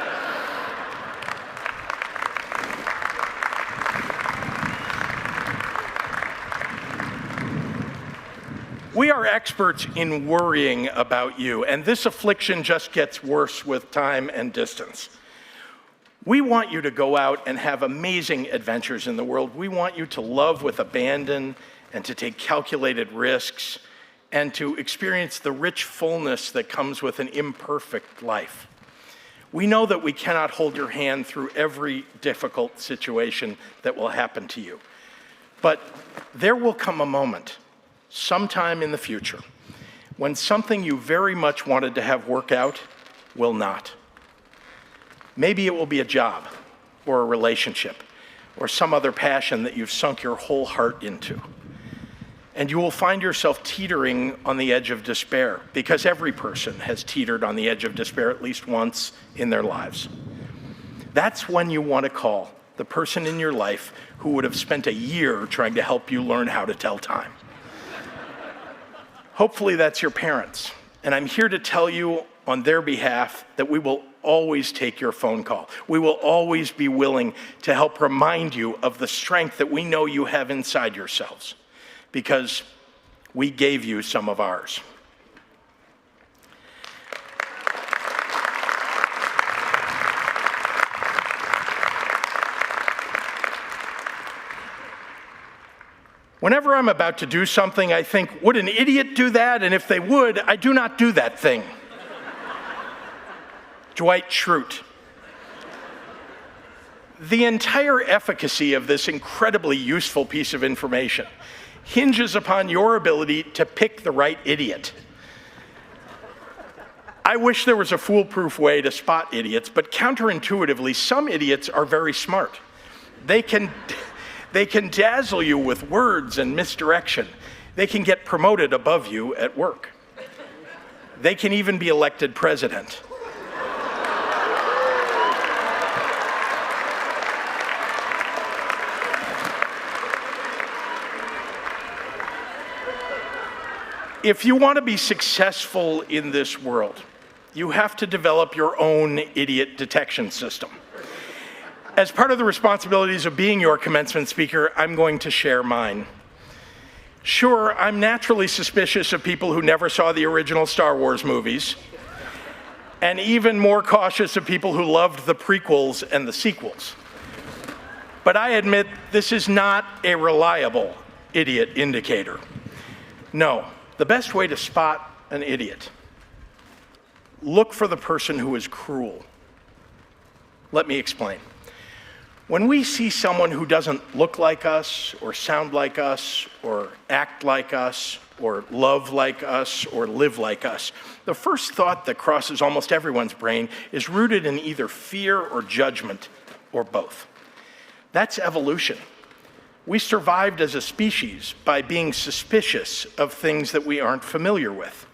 Speaker 7: We are experts in worrying about you, and this affliction just gets worse with time and distance. We want you to go out and have amazing adventures in the world. We want you to love with abandon and to take calculated risks and to experience the rich fullness that comes with an imperfect life. We know that we cannot hold your hand through every difficult situation that will happen to you. But there will come a moment, sometime in the future, when something you very much wanted to have work out will not. Maybe it will be a job, or a relationship, or some other passion that you've sunk your whole heart into. And you will find yourself teetering on the edge of despair, because every person has teetered on the edge of despair at least once in their lives. That's when you want to call the person in your life who would have spent a year trying to help you learn how to tell time. Hopefully that's your parents, and I'm here to tell you on their behalf that we will always take your phone call. We will always be willing to help remind you of the strength that we know you have inside yourselves, because we gave you some of ours. Whenever I'm about to do something, I think, would an idiot do that? And if they would, I do not do that thing. Dwight Schrute. The entire efficacy of this incredibly useful piece of information hinges upon your ability to pick the right idiot. I wish there was a foolproof way to spot idiots, but counterintuitively, some idiots are very smart. They can dazzle you with words and misdirection. They can get promoted above you at work. They can even be elected president. If you want to be successful in this world, you have to develop your own idiot detection system. As part of the responsibilities of being your commencement speaker, I'm going to share mine. Sure, I'm naturally suspicious of people who never saw the original Star Wars movies, and even more cautious of people who loved the prequels and the sequels. But I admit this is not a reliable idiot indicator. No, the best way to spot an idiot: look for the person who is cruel. Let me explain. When we see someone who doesn't look like us, or sound like us, or act like us, or love like us, or live like us, the first thought that crosses almost everyone's brain is rooted in either fear or judgment, or both. That's evolution. We survived as a species by being suspicious of things that we aren't familiar with.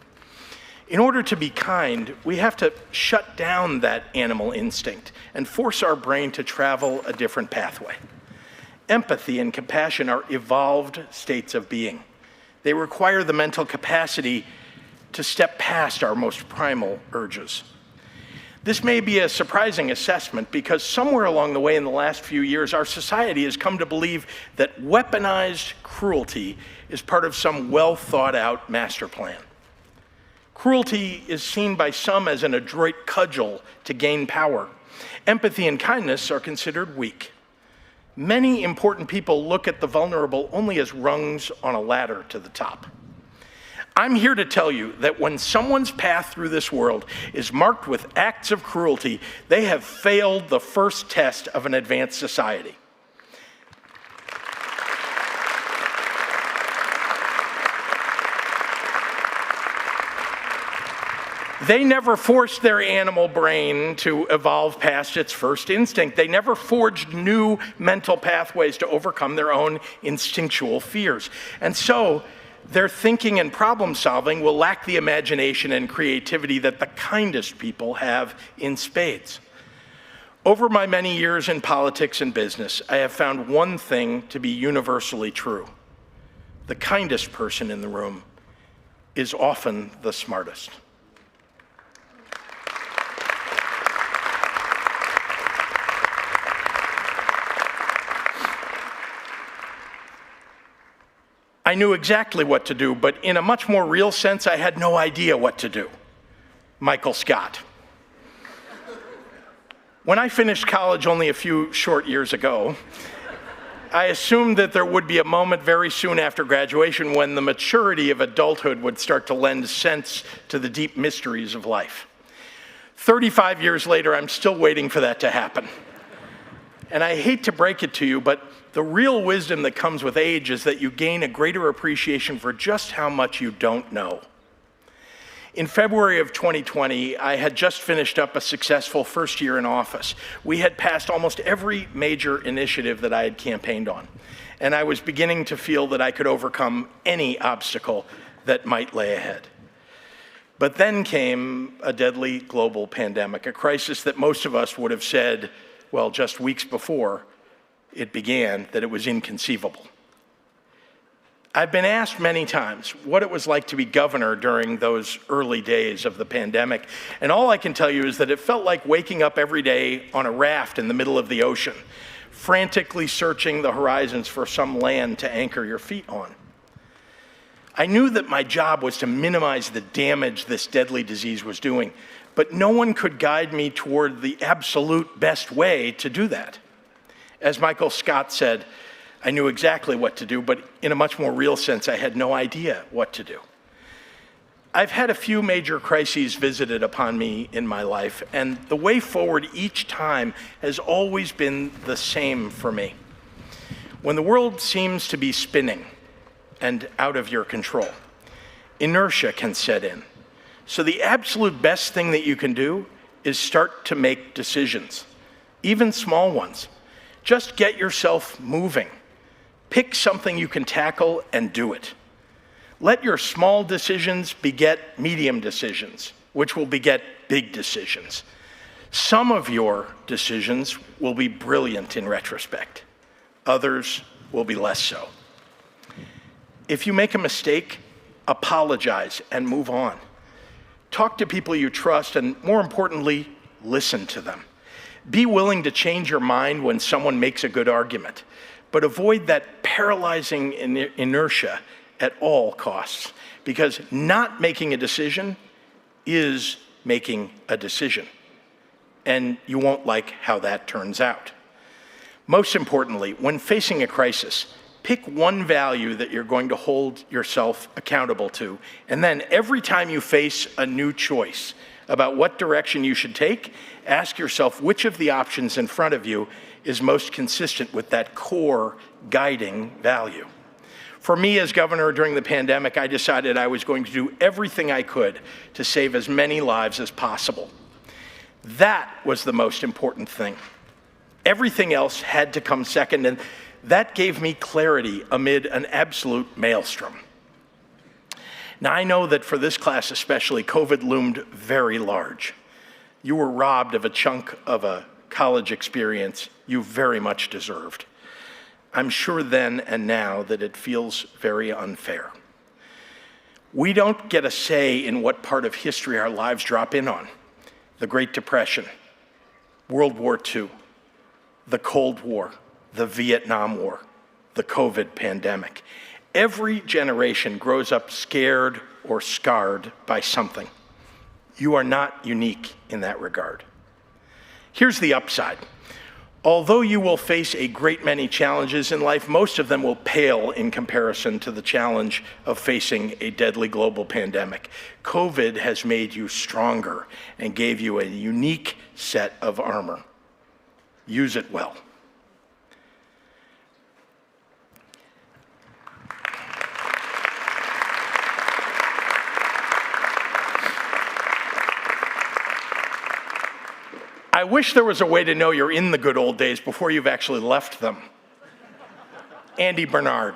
Speaker 7: In order to be kind, we have to shut down that animal instinct and force our brain to travel a different pathway. Empathy and compassion are evolved states of being. They require the mental capacity to step past our most primal urges. This may be a surprising assessment because somewhere along the way in the last few years, our society has come to believe that weaponized cruelty is part of some well-thought-out master plan. Cruelty is seen by some as an adroit cudgel to gain power. Empathy and kindness are considered weak. Many important people look at the vulnerable only as rungs on a ladder to the top. I'm here to tell you that when someone's path through this world is marked with acts of cruelty, they have failed the first test of an advanced society. They never forced their animal brain to evolve past its first instinct. They never forged new mental pathways to overcome their own instinctual fears. And so, their thinking and problem solving will lack the imagination and creativity that the kindest people have in spades. Over my many years in politics and business, I have found one thing to be universally true. The kindest person in the room is often the smartest. I knew exactly what to do, but in a much more real sense, I had no idea what to do. Michael Scott. When I finished college only a few short years ago, I assumed that there would be a moment very soon after graduation when the maturity of adulthood would start to lend sense to the deep mysteries of life. 35 years later, I'm still waiting for that to happen. And I hate to break it to you, but the real wisdom that comes with age is that you gain a greater appreciation for just how much you don't know. In February of 2020, I had just finished up a successful first year in office. We had passed almost every major initiative that I had campaigned on, and I was beginning to feel that I could overcome any obstacle that might lay ahead. But then came a deadly global pandemic, a crisis that most of us would have said, well, just weeks before it began, that it was inconceivable. I've been asked many times what it was like to be governor during those early days of the pandemic, and all I can tell you is that it felt like waking up every day on a raft in the middle of the ocean, frantically searching the horizons for some land to anchor your feet on. I knew that my job was to minimize the damage this deadly disease was doing, but no one could guide me toward the absolute best way to do that. As Michael Scott said, I knew exactly what to do, but in a much more real sense, I had no idea what to do. I've had a few major crises visited upon me in my life, and the way forward each time has always been the same for me. When the world seems to be spinning and out of your control, inertia can set in. So the absolute best thing that you can do is start to make decisions, even small ones. Just get yourself moving. Pick something you can tackle and do it. Let your small decisions beget medium decisions, which will beget big decisions. Some of your decisions will be brilliant in retrospect. Others will be less so. If you make a mistake, apologize and move on. Talk to people you trust, and more importantly, listen to them. Be willing to change your mind when someone makes a good argument, but avoid that paralyzing inertia at all costs, because not making a decision is making a decision, and you won't like how that turns out. Most importantly, when facing a crisis, pick one value that you're going to hold yourself accountable to, and then every time you face a new choice about what direction you should take, ask yourself which of the options in front of you is most consistent with that core guiding value. For me as governor during the pandemic, I decided I was going to do everything I could to save as many lives as possible. That was the most important thing. Everything else had to come second, and that gave me clarity amid an absolute maelstrom. Now, I know that for this class especially, COVID loomed very large. You were robbed of a chunk of a college experience you very much deserved. I'm sure then and now that it feels very unfair. We don't get a say in what part of history our lives drop in on. The Great Depression, World War II, the Cold War, the Vietnam War, the COVID pandemic. Every generation grows up scared or scarred by something. You are not unique in that regard. Here's the upside. Although you will face a great many challenges in life, most of them will pale in comparison to the challenge of facing a deadly global pandemic. COVID has made you stronger and gave you a unique set of armor. Use it well. I wish there was a way to know you're in the good old days before you've actually left them. Andy Bernard.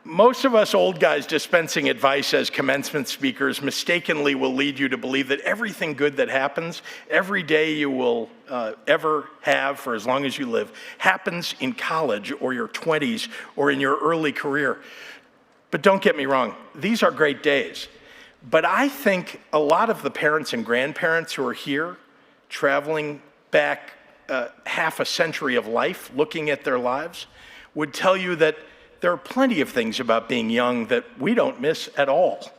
Speaker 7: Most of us old guys dispensing advice as commencement speakers mistakenly will lead you to believe that everything good that happens, every day you will ever have for as long as you live, happens in college or your 20s or in your early career. But don't get me wrong, these are great days. But I think a lot of the parents and grandparents who are here, traveling back half a century of life, looking at their lives, would tell you that there are plenty of things about being young that we don't miss at all.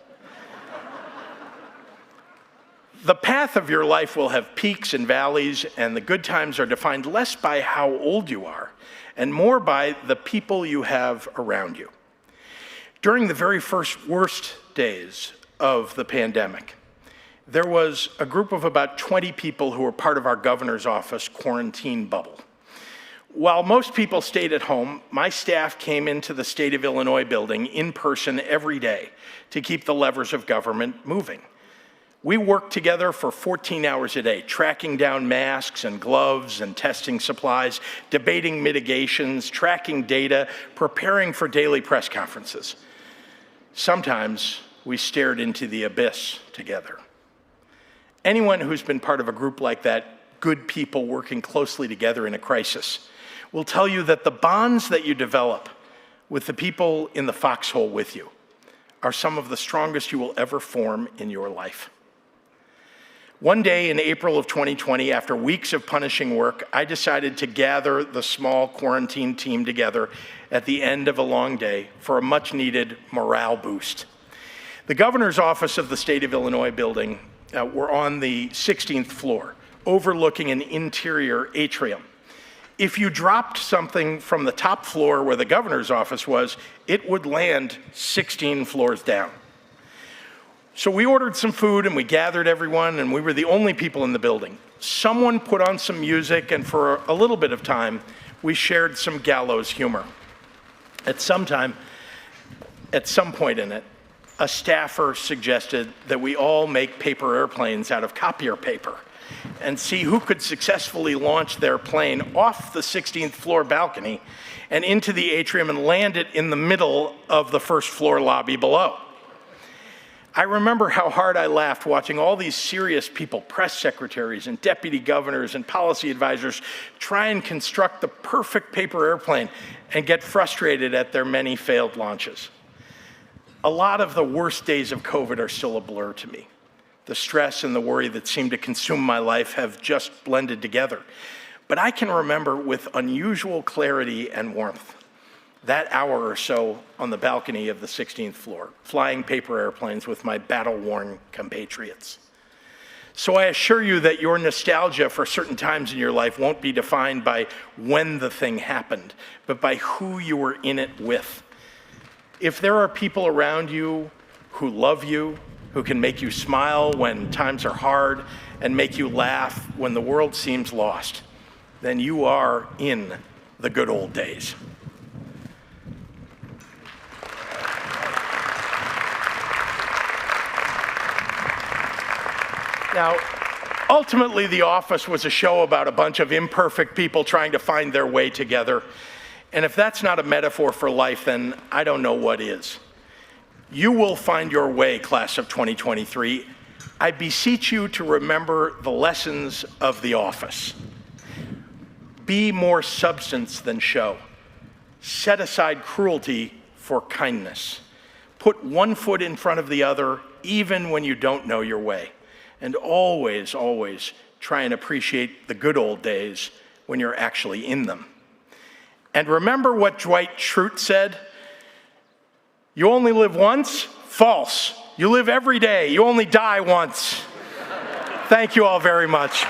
Speaker 7: The path of your life will have peaks and valleys, and the good times are defined less by how old you are and more by the people you have around you. During the very first worst days of the pandemic, there was a group of about 20 people who were part of our governor's office quarantine bubble. While most people stayed at home, my staff came into the State of Illinois building in person every day to keep the levers of government moving. We worked together for 14 hours a day, tracking down masks and gloves and testing supplies, debating mitigations, tracking data, preparing for daily press conferences. Sometimes we stared into the abyss together. Anyone who's been part of a group like that, good people working closely together in a crisis, will tell you that the bonds that you develop with the people in the foxhole with you are some of the strongest you will ever form in your life. One day in April of 2020, after weeks of punishing work, I decided to gather the small quarantine team together at the end of a long day for a much-needed morale boost. The governor's office of the State of Illinois building were on the 16th floor, overlooking an interior atrium. If you dropped something from the top floor where the governor's office was, it would land 16 floors down. So we ordered some food and we gathered everyone, and we were the only people in the building. Someone put on some music, and for a little bit of time, we shared some gallows humor. At some point in it, a staffer suggested that we all make paper airplanes out of copier paper and see who could successfully launch their plane off the 16th floor balcony and into the atrium and land it in the middle of the first floor lobby below. I remember how hard I laughed watching all these serious people, press secretaries and deputy governors and policy advisors, try and construct the perfect paper airplane and get frustrated at their many failed launches. A lot of the worst days of COVID are still a blur to me. The stress and the worry that seemed to consume my life have just blended together. But I can remember with unusual clarity and warmth that hour or so on the balcony of the 16th floor, flying paper airplanes with my battle-worn compatriots. So I assure you that your nostalgia for certain times in your life won't be defined by when the thing happened, but by who you were in it with. If there are people around you who love you, who can make you smile when times are hard and make you laugh when the world seems lost, then you are in the good old days. Now, ultimately, the office was a show about a bunch of imperfect people trying to find their way together. And if that's not a metaphor for life, then I don't know what is. You will find your way, class of 2023. I beseech you to remember the lessons of the office. Be more substance than show. Set aside cruelty for kindness. Put one foot in front of the other, even when you don't know your way. And always, always try and appreciate the good old days when you're actually in them. And remember what Dwight Schrute said? You only live once? False. You live every day. You only die once. Thank you all very much.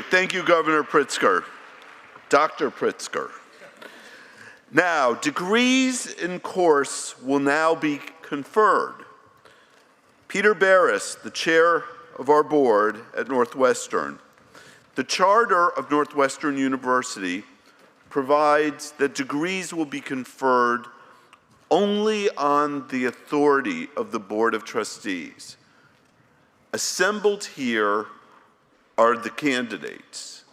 Speaker 6: Thank you, Governor Pritzker, Dr. Pritzker. Now, degrees in course will now be conferred. Peter Barris, the chair of our board at Northwestern. The charter of Northwestern University provides that degrees will be conferred only on the authority of the Board of Trustees. Assembled here are the candidates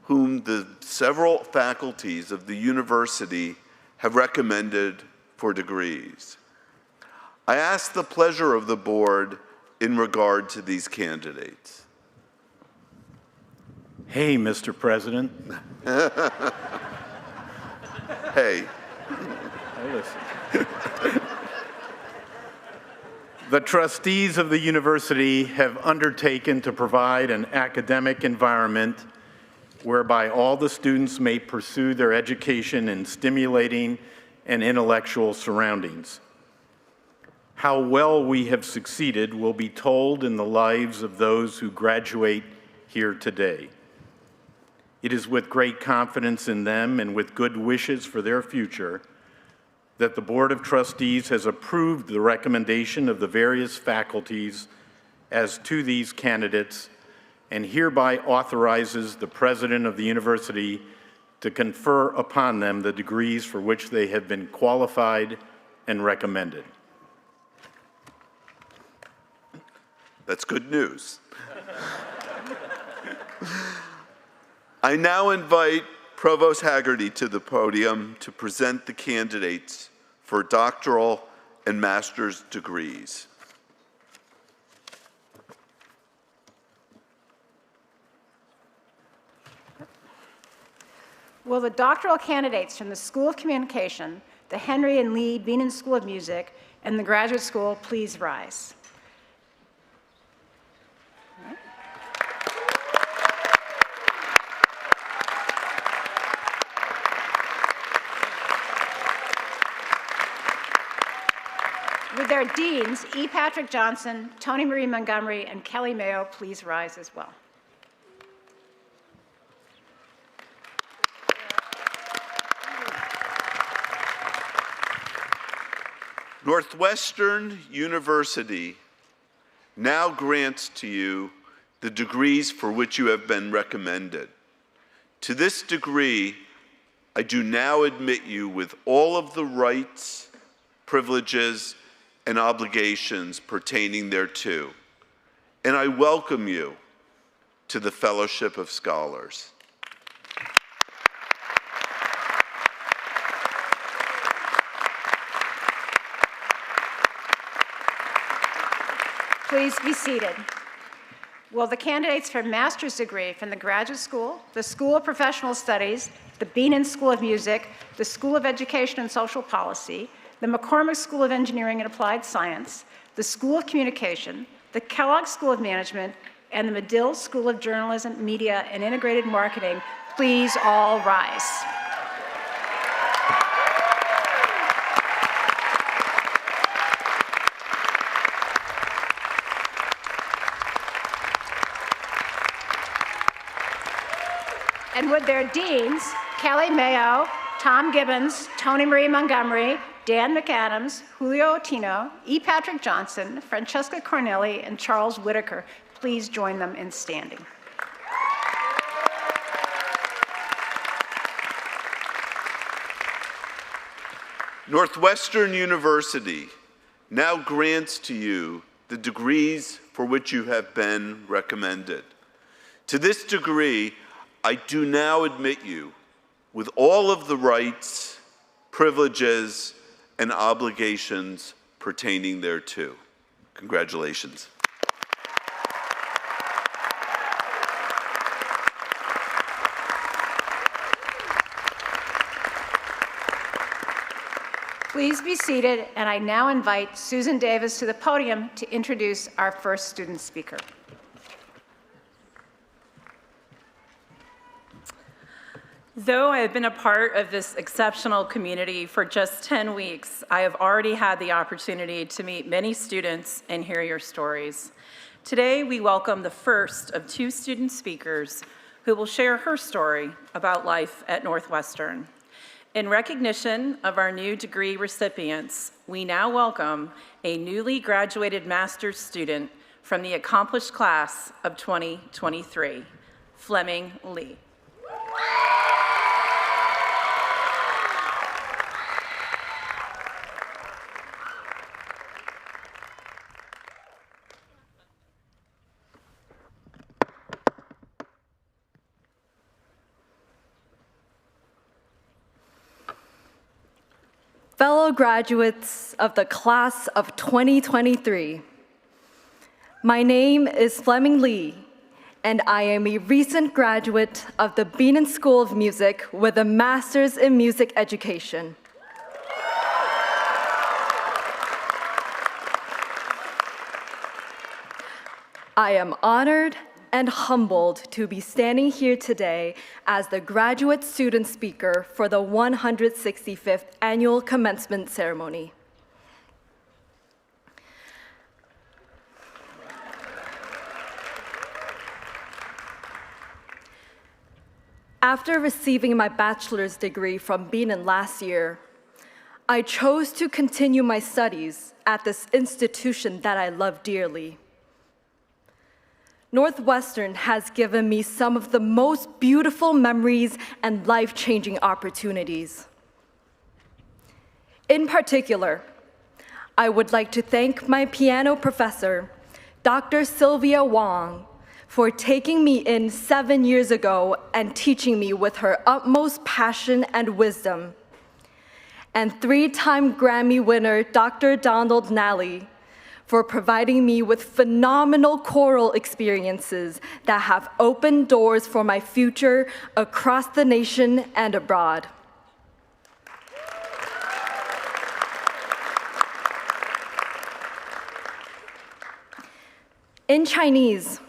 Speaker 6: whom the several faculties of the university have recommended for degrees. I ask the pleasure of the board in regard to these candidates.
Speaker 7: Hey, Mr. President.
Speaker 6: Hey.
Speaker 7: Hey, listen. The trustees of the university have undertaken to provide an academic environment whereby all the students may pursue their education in stimulating and intellectual surroundings. How well we have succeeded will be told in the lives of those who graduate here today. It is with great confidence in them and with good wishes for their future that the Board of Trustees has approved the recommendation of the various faculties as to these candidates and hereby authorizes the President of the University to confer upon them the degrees for which they have been qualified and recommended.
Speaker 6: That's good news. I now invite Provost Haggerty to the podium to present the candidates for doctoral and master's degrees.
Speaker 9: Will the doctoral candidates from the School of Communication, the Henry and Lee Bienen School of Music, and the Graduate School please rise? Would their deans, E. Patrick Johnson, Tony Marie Montgomery, and Kelly Mayo please rise as well?
Speaker 6: Northwestern University now grants to you the degrees for which you have been recommended. To this degree, I do now admit you with all of the rights, privileges, and obligations pertaining thereto, and I welcome you to the Fellowship of Scholars.
Speaker 9: Please be seated. Will the candidates for master's degree from the Graduate School, the School of Professional Studies, the Bienen School of Music, the School of Education and Social Policy, the McCormick School of Engineering and Applied Science, the School of Communication, the Kellogg School of Management, and the Medill School of Journalism, Media, and Integrated Marketing please all rise? And would their deans, Kelly Mayo, Tom Gibbons, Tony Marie Montgomery, Dan McAdams, Julio Otino, E. Patrick Johnson, Francesca Cornelli, and Charles Whitaker, please join them in standing.
Speaker 6: Northwestern University now grants to you the degrees for which you have been recommended. To this degree, I do now admit you with all of the rights, privileges, and obligations pertaining thereto. Congratulations.
Speaker 9: Please be seated, and I now invite Susan Davis to the podium to introduce our first student speaker.
Speaker 5: Though I have been a part of this exceptional community for just 10 weeks, I have already had the opportunity to meet many students and hear your stories. Today, we welcome the first of two student speakers who will share her story about life at Northwestern. In recognition of our new degree recipients, we now welcome a newly graduated master's student from the accomplished class of 2023, Fleming Lee.
Speaker 3: Fellow graduates of the class of 2023, my name is Fleming Lee, and I am a recent graduate of the Bienen School of Music with a master's in music education. I am honored and humbled to be standing here today as the graduate student speaker for the 165th annual commencement ceremony. After receiving my bachelor's degree from Bienen last year, I chose to continue my studies at this institution that I love dearly. Northwestern has given me some of the most beautiful memories and life-changing opportunities. In particular, I would like to thank my piano professor, Dr. Sylvia Wong, for taking me in 7 years ago and teaching me with her utmost passion and wisdom, and 3-time Grammy winner Dr. Donald Nally, for providing me with phenomenal choral experiences that have opened doors for my future across the nation and abroad. In Chinese,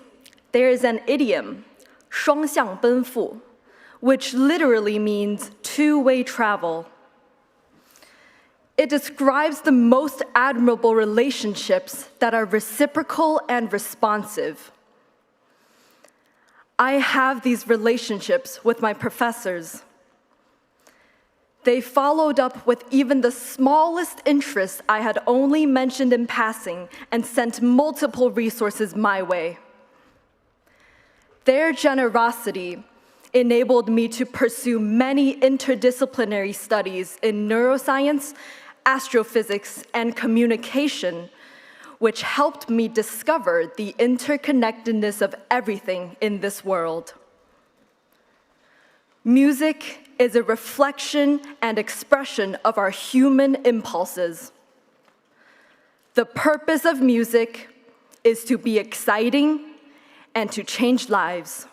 Speaker 3: there is an idiom, 双向奔赴, which literally means two-way travel. It describes the most admirable relationships that are reciprocal and responsive. I have these relationships with my professors. They followed up with even the smallest interest I had only mentioned in passing and sent multiple resources my way. Their generosity enabled me to pursue many interdisciplinary studies in neuroscience, astrophysics, and communication, which helped me discover the interconnectedness of everything in this world. Music is a reflection and expression of our human impulses. The purpose of music is to be exciting and to change lives.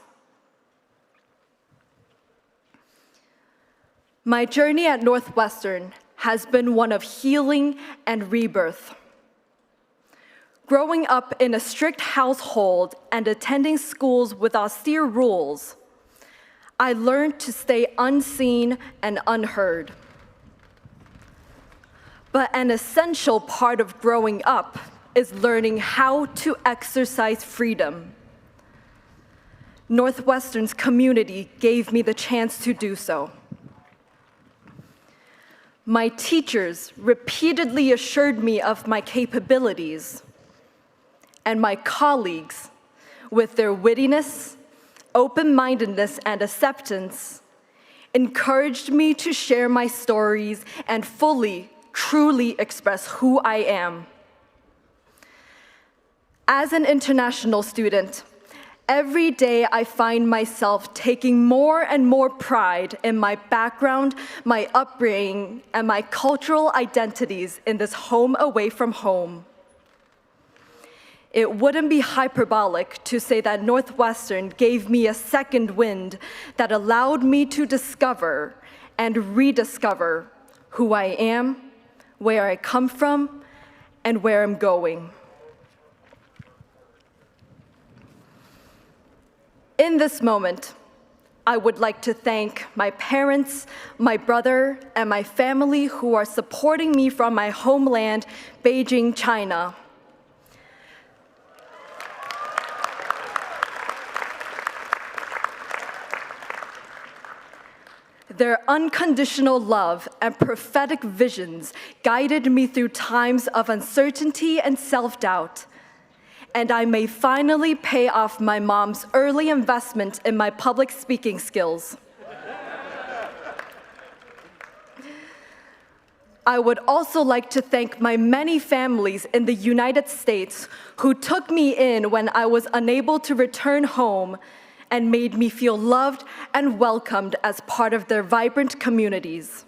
Speaker 3: My journey at Northwestern has been one of healing and rebirth. Growing up in a strict household and attending schools with austere rules, I learned to stay unseen and unheard. But an essential part of growing up is learning how to exercise freedom. Northwestern's community gave me the chance to do so. My teachers repeatedly assured me of my capabilities, and my colleagues, with their wittiness, open-mindedness, and acceptance, encouraged me to share my stories and fully, truly express who I am. As an international student, every day I find myself taking more and more pride in my background, my upbringing, and my cultural identities in this home away from home. It wouldn't be hyperbolic to say that Northwestern gave me a second wind that allowed me to discover and rediscover who I am, where I come from, and where I'm going. In this moment, I would like to thank my parents, my brother, and my family who are supporting me from my homeland, Beijing, China. Their unconditional love and prophetic visions guided me through times of uncertainty and self-doubt. And I may finally pay off my mom's early investment in my public speaking skills. I would also like to thank my many families in the United States who took me in when I was unable to return home and made me feel loved and welcomed as part of their vibrant communities.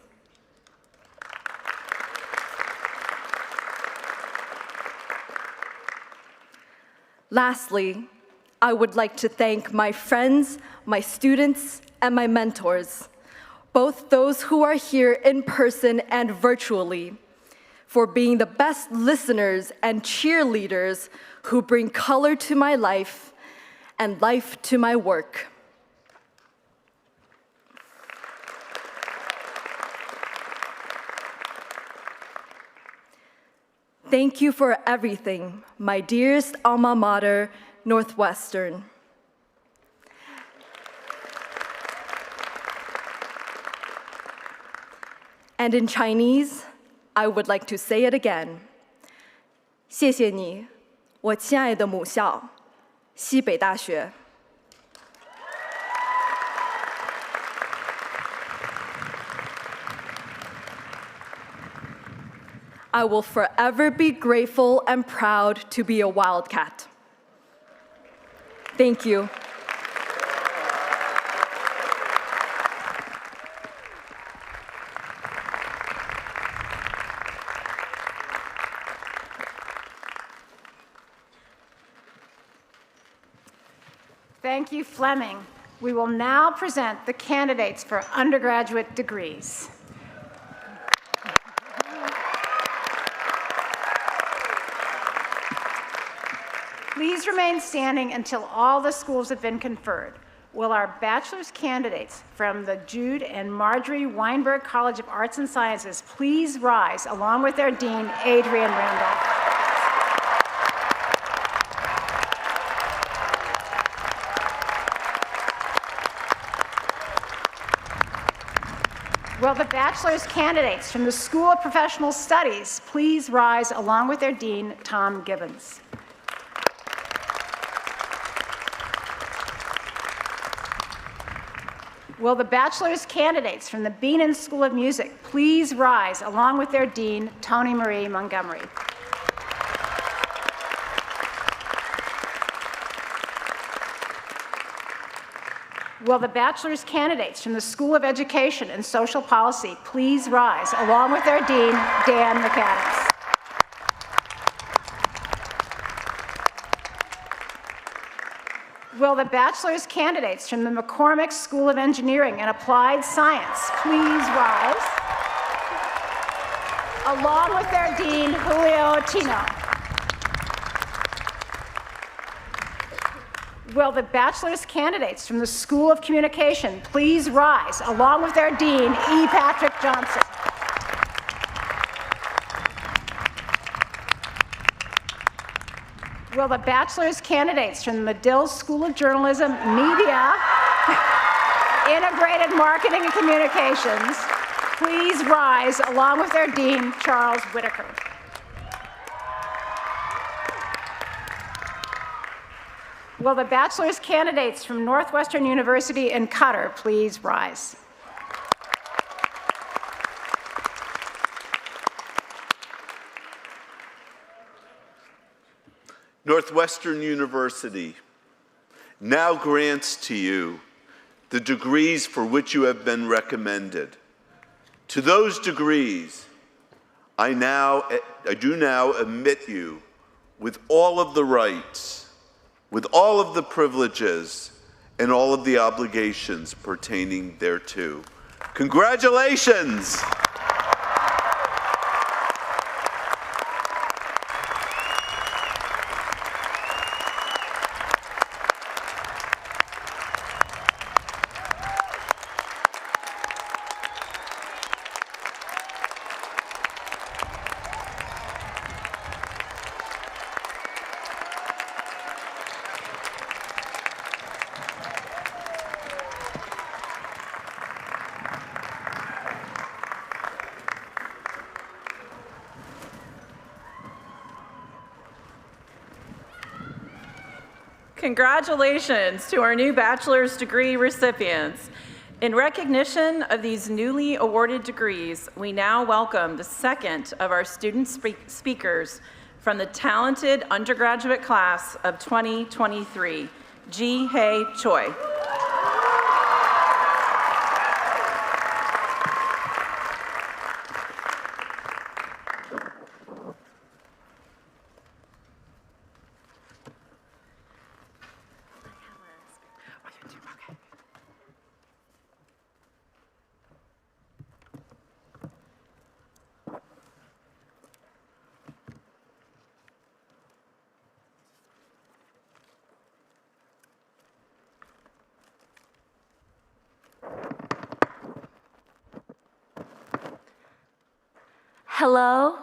Speaker 3: Lastly, I would like to thank my friends, my students, and my mentors, both those who are here in person and virtually, for being the best listeners and cheerleaders who bring color to my life and life to my work. Thank you for everything, my dearest alma mater, Northwestern. And in Chinese, I would like to say it again. 谢谢你，我亲爱的母校，西北大学。I will forever be grateful and proud to be a Wildcat. Thank you.
Speaker 9: Thank you, Fleming. We will now present the candidates for undergraduate degrees. Please remain standing until all the schools have been conferred. Will our bachelor's candidates from the Jude and Marjorie Weinberg College of Arts and Sciences please rise along with their dean, Adrian Randolph. Will the bachelor's candidates from the School of Professional Studies please rise along with their dean, Tom Gibbons. Will the bachelor's candidates from the Beanan School of Music please rise along with their dean, Toni Marie Montgomery. Will the bachelor's candidates from the School of Education and Social Policy please rise along with their dean, Dan McAdams. Will the bachelor's candidates from the McCormick School of Engineering and Applied Science please rise along with their dean, Julio Tino. Will the bachelor's candidates from the School of Communication please rise along with their dean, E. Patrick Johnson. Will the bachelor's candidates from the Medill School of Journalism, Media, Integrated Marketing and Communications please rise along with their dean, Charles Whitaker. Will the bachelor's candidates from Northwestern University in Qatar please rise?
Speaker 6: Northwestern University now grants to you the degrees for which you have been recommended. To those degrees, I do now admit you with all of the rights, with all of the privileges, and all of the obligations pertaining thereto. Congratulations!
Speaker 5: Congratulations to our new bachelor's degree recipients. In recognition of these newly awarded degrees, we now welcome the second of our student speakers from the talented undergraduate class of 2023, Ji-Hae Choi.
Speaker 10: Hello,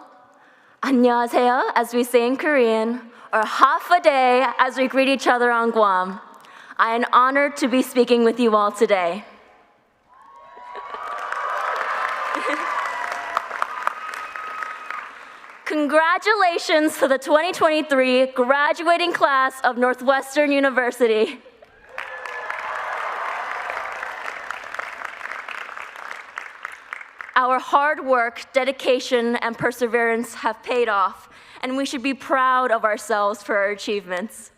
Speaker 10: 안녕하세요, as we say in Korean, or half a day as we greet each other on Guam. I am honored to be speaking with you all today. Congratulations to the 2023 graduating class of Northwestern University. Our hard work, dedication, and perseverance have paid off, and we should be proud of ourselves for our achievements.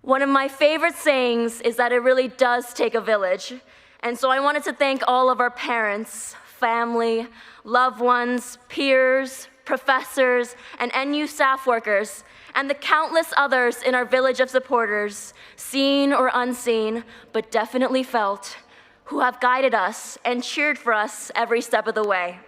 Speaker 10: One of my favorite sayings is that it really does take a village, and so I wanted to thank all of our parents, family, loved ones, peers, professors, and NU staff workers, and the countless others in our village of supporters, seen or unseen, but definitely felt, who have guided us and cheered for us every step of the way.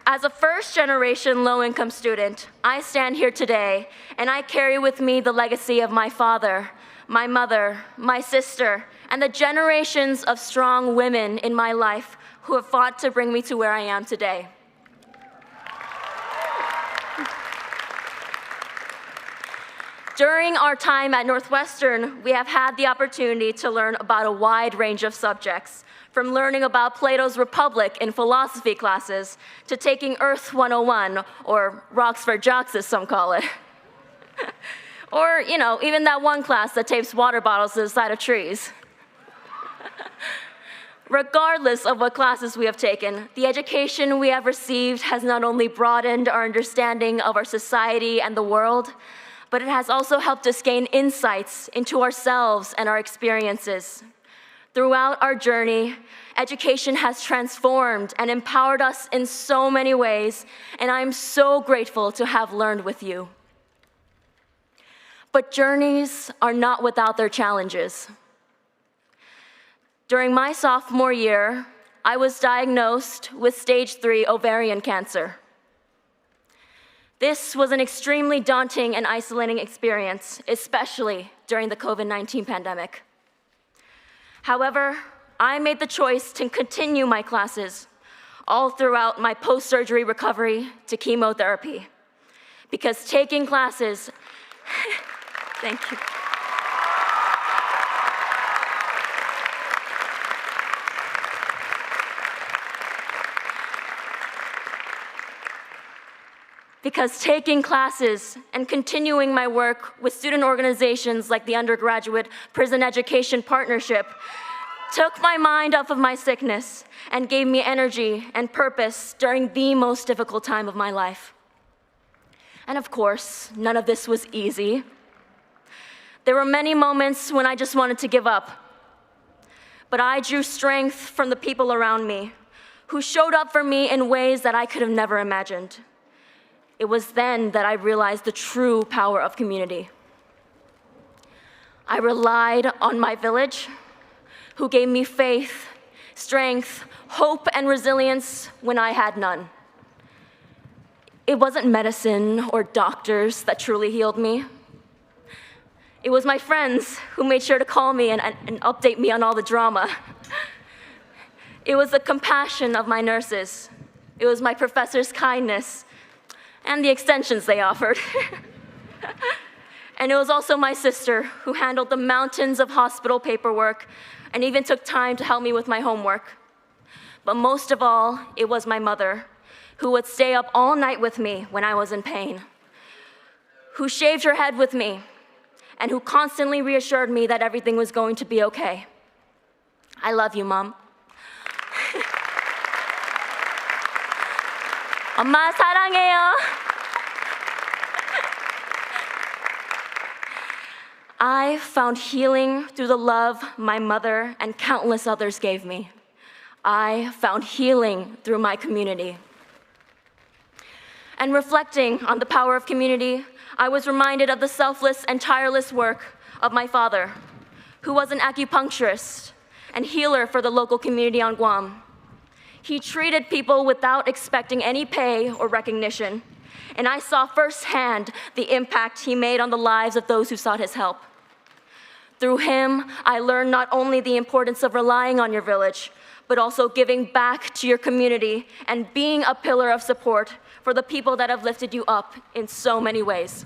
Speaker 10: As a first-generation low-income student, I stand here today and I carry with me the legacy of my father, my mother, my sister, and the generations of strong women in my life who have fought to bring me to where I am today. During our time at Northwestern, we have had the opportunity to learn about a wide range of subjects, from learning about Plato's Republic in philosophy classes to taking Earth 101, or Rocks for Jocks as some call it. Or, even that one class that tapes water bottles to the side of trees. Regardless of what classes we have taken, the education we have received has not only broadened our understanding of our society and the world, but it has also helped us gain insights into ourselves and our experiences. Throughout our journey, education has transformed and empowered us in so many ways, and I am so grateful to have learned with you. But journeys are not without their challenges. During my sophomore year, I was diagnosed with stage 3 ovarian cancer. This was an extremely daunting and isolating experience, especially during the COVID-19 pandemic. However, I made the choice to continue my classes all throughout my post-surgery recovery to chemotherapy, because taking classes, thank you. Because taking classes and continuing my work with student organizations like the Undergraduate Prison Education Partnership took my mind off of my sickness and gave me energy and purpose during the most difficult time of my life. And of course, none of this was easy. There were many moments when I just wanted to give up. But I drew strength from the people around me who showed up for me in ways that I could have never imagined. It was then that I realized the true power of community. I relied on my village, who gave me faith, strength, hope, and resilience when I had none. It wasn't medicine or doctors that truly healed me. It was my friends who made sure to call me and update me on all the drama. It was the compassion of my nurses. It was my professors' kindness and the extensions they offered. And it was also my sister who handled the mountains of hospital paperwork and even took time to help me with my homework. But most of all, it was my mother who would stay up all night with me when I was in pain, who shaved her head with me, and who constantly reassured me that everything was going to be okay. I love you, Mom. 엄마 사랑해요. I found healing through the love my mother and countless others gave me. I found healing through my community. And reflecting on the power of community, I was reminded of the selfless and tireless work of my father, who was an acupuncturist and healer for the local community on Guam. He treated people without expecting any pay or recognition, and I saw firsthand the impact he made on the lives of those who sought his help. Through him, I learned not only the importance of relying on your village, but also giving back to your community and being a pillar of support for the people that have lifted you up in so many ways.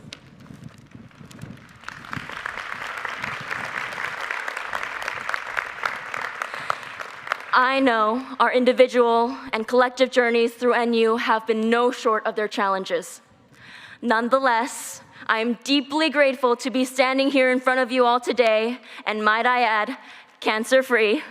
Speaker 10: I know our individual and collective journeys through NU have been no short of their challenges. Nonetheless, I am deeply grateful to be standing here in front of you all today, and might I add, cancer-free.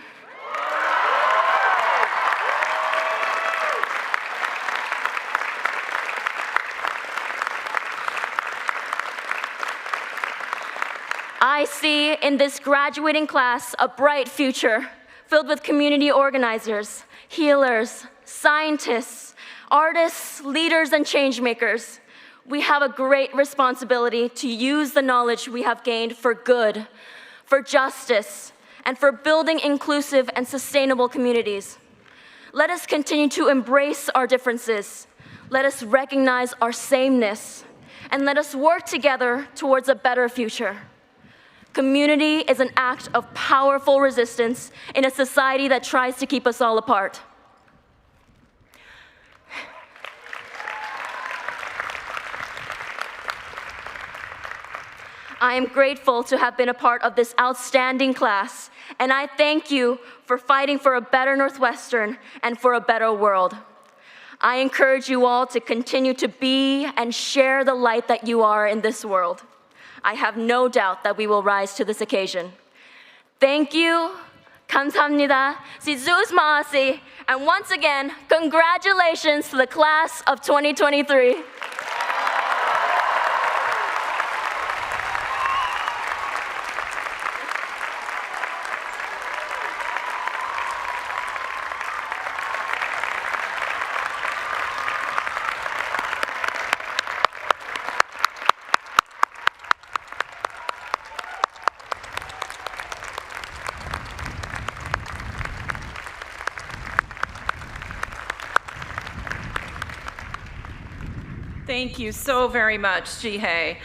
Speaker 10: I see in this graduating class a bright future filled with community organizers, healers, scientists, artists, leaders, and change makers. We have a great responsibility to use the knowledge we have gained for good, for justice, and for building inclusive and sustainable communities. Let us continue to embrace our differences. Let us recognize our sameness, and let us work together towards a better future. Community is an act of powerful resistance in a society that tries to keep us all apart. I am grateful to have been a part of this outstanding class, and I thank you for fighting for a better Northwestern and for a better world. I encourage you all to continue to be and share the light that you are in this world. I have no doubt that we will rise to this occasion. Thank you, 감사합니다, si Zeus Maasi, and once again, congratulations to the class of 2023.
Speaker 5: Thank you so very much, Jihei.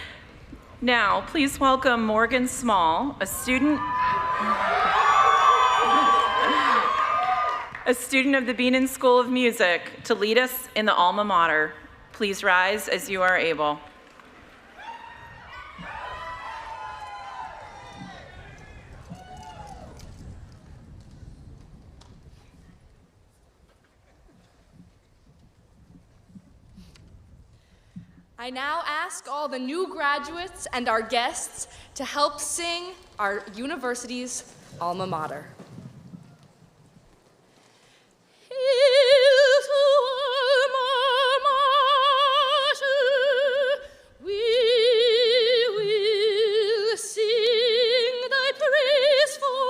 Speaker 5: Now, please welcome Morgan Small, a student of the Beanan School of Music, to lead us in the alma mater. Please rise as you are able.
Speaker 3: I now ask all the new graduates and our guests to help sing our university's alma mater. Hail to alma mater, we will sing thy praise forever.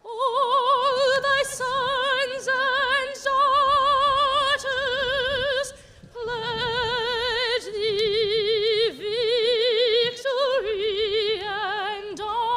Speaker 3: All thy sons and daughters pledge thee victory and honor.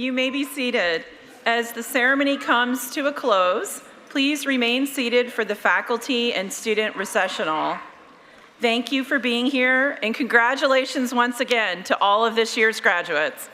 Speaker 5: You may be seated. As the ceremony comes to a close, please remain seated for the faculty and student recessional. Thank you for being here, and congratulations once again to all of this year's graduates.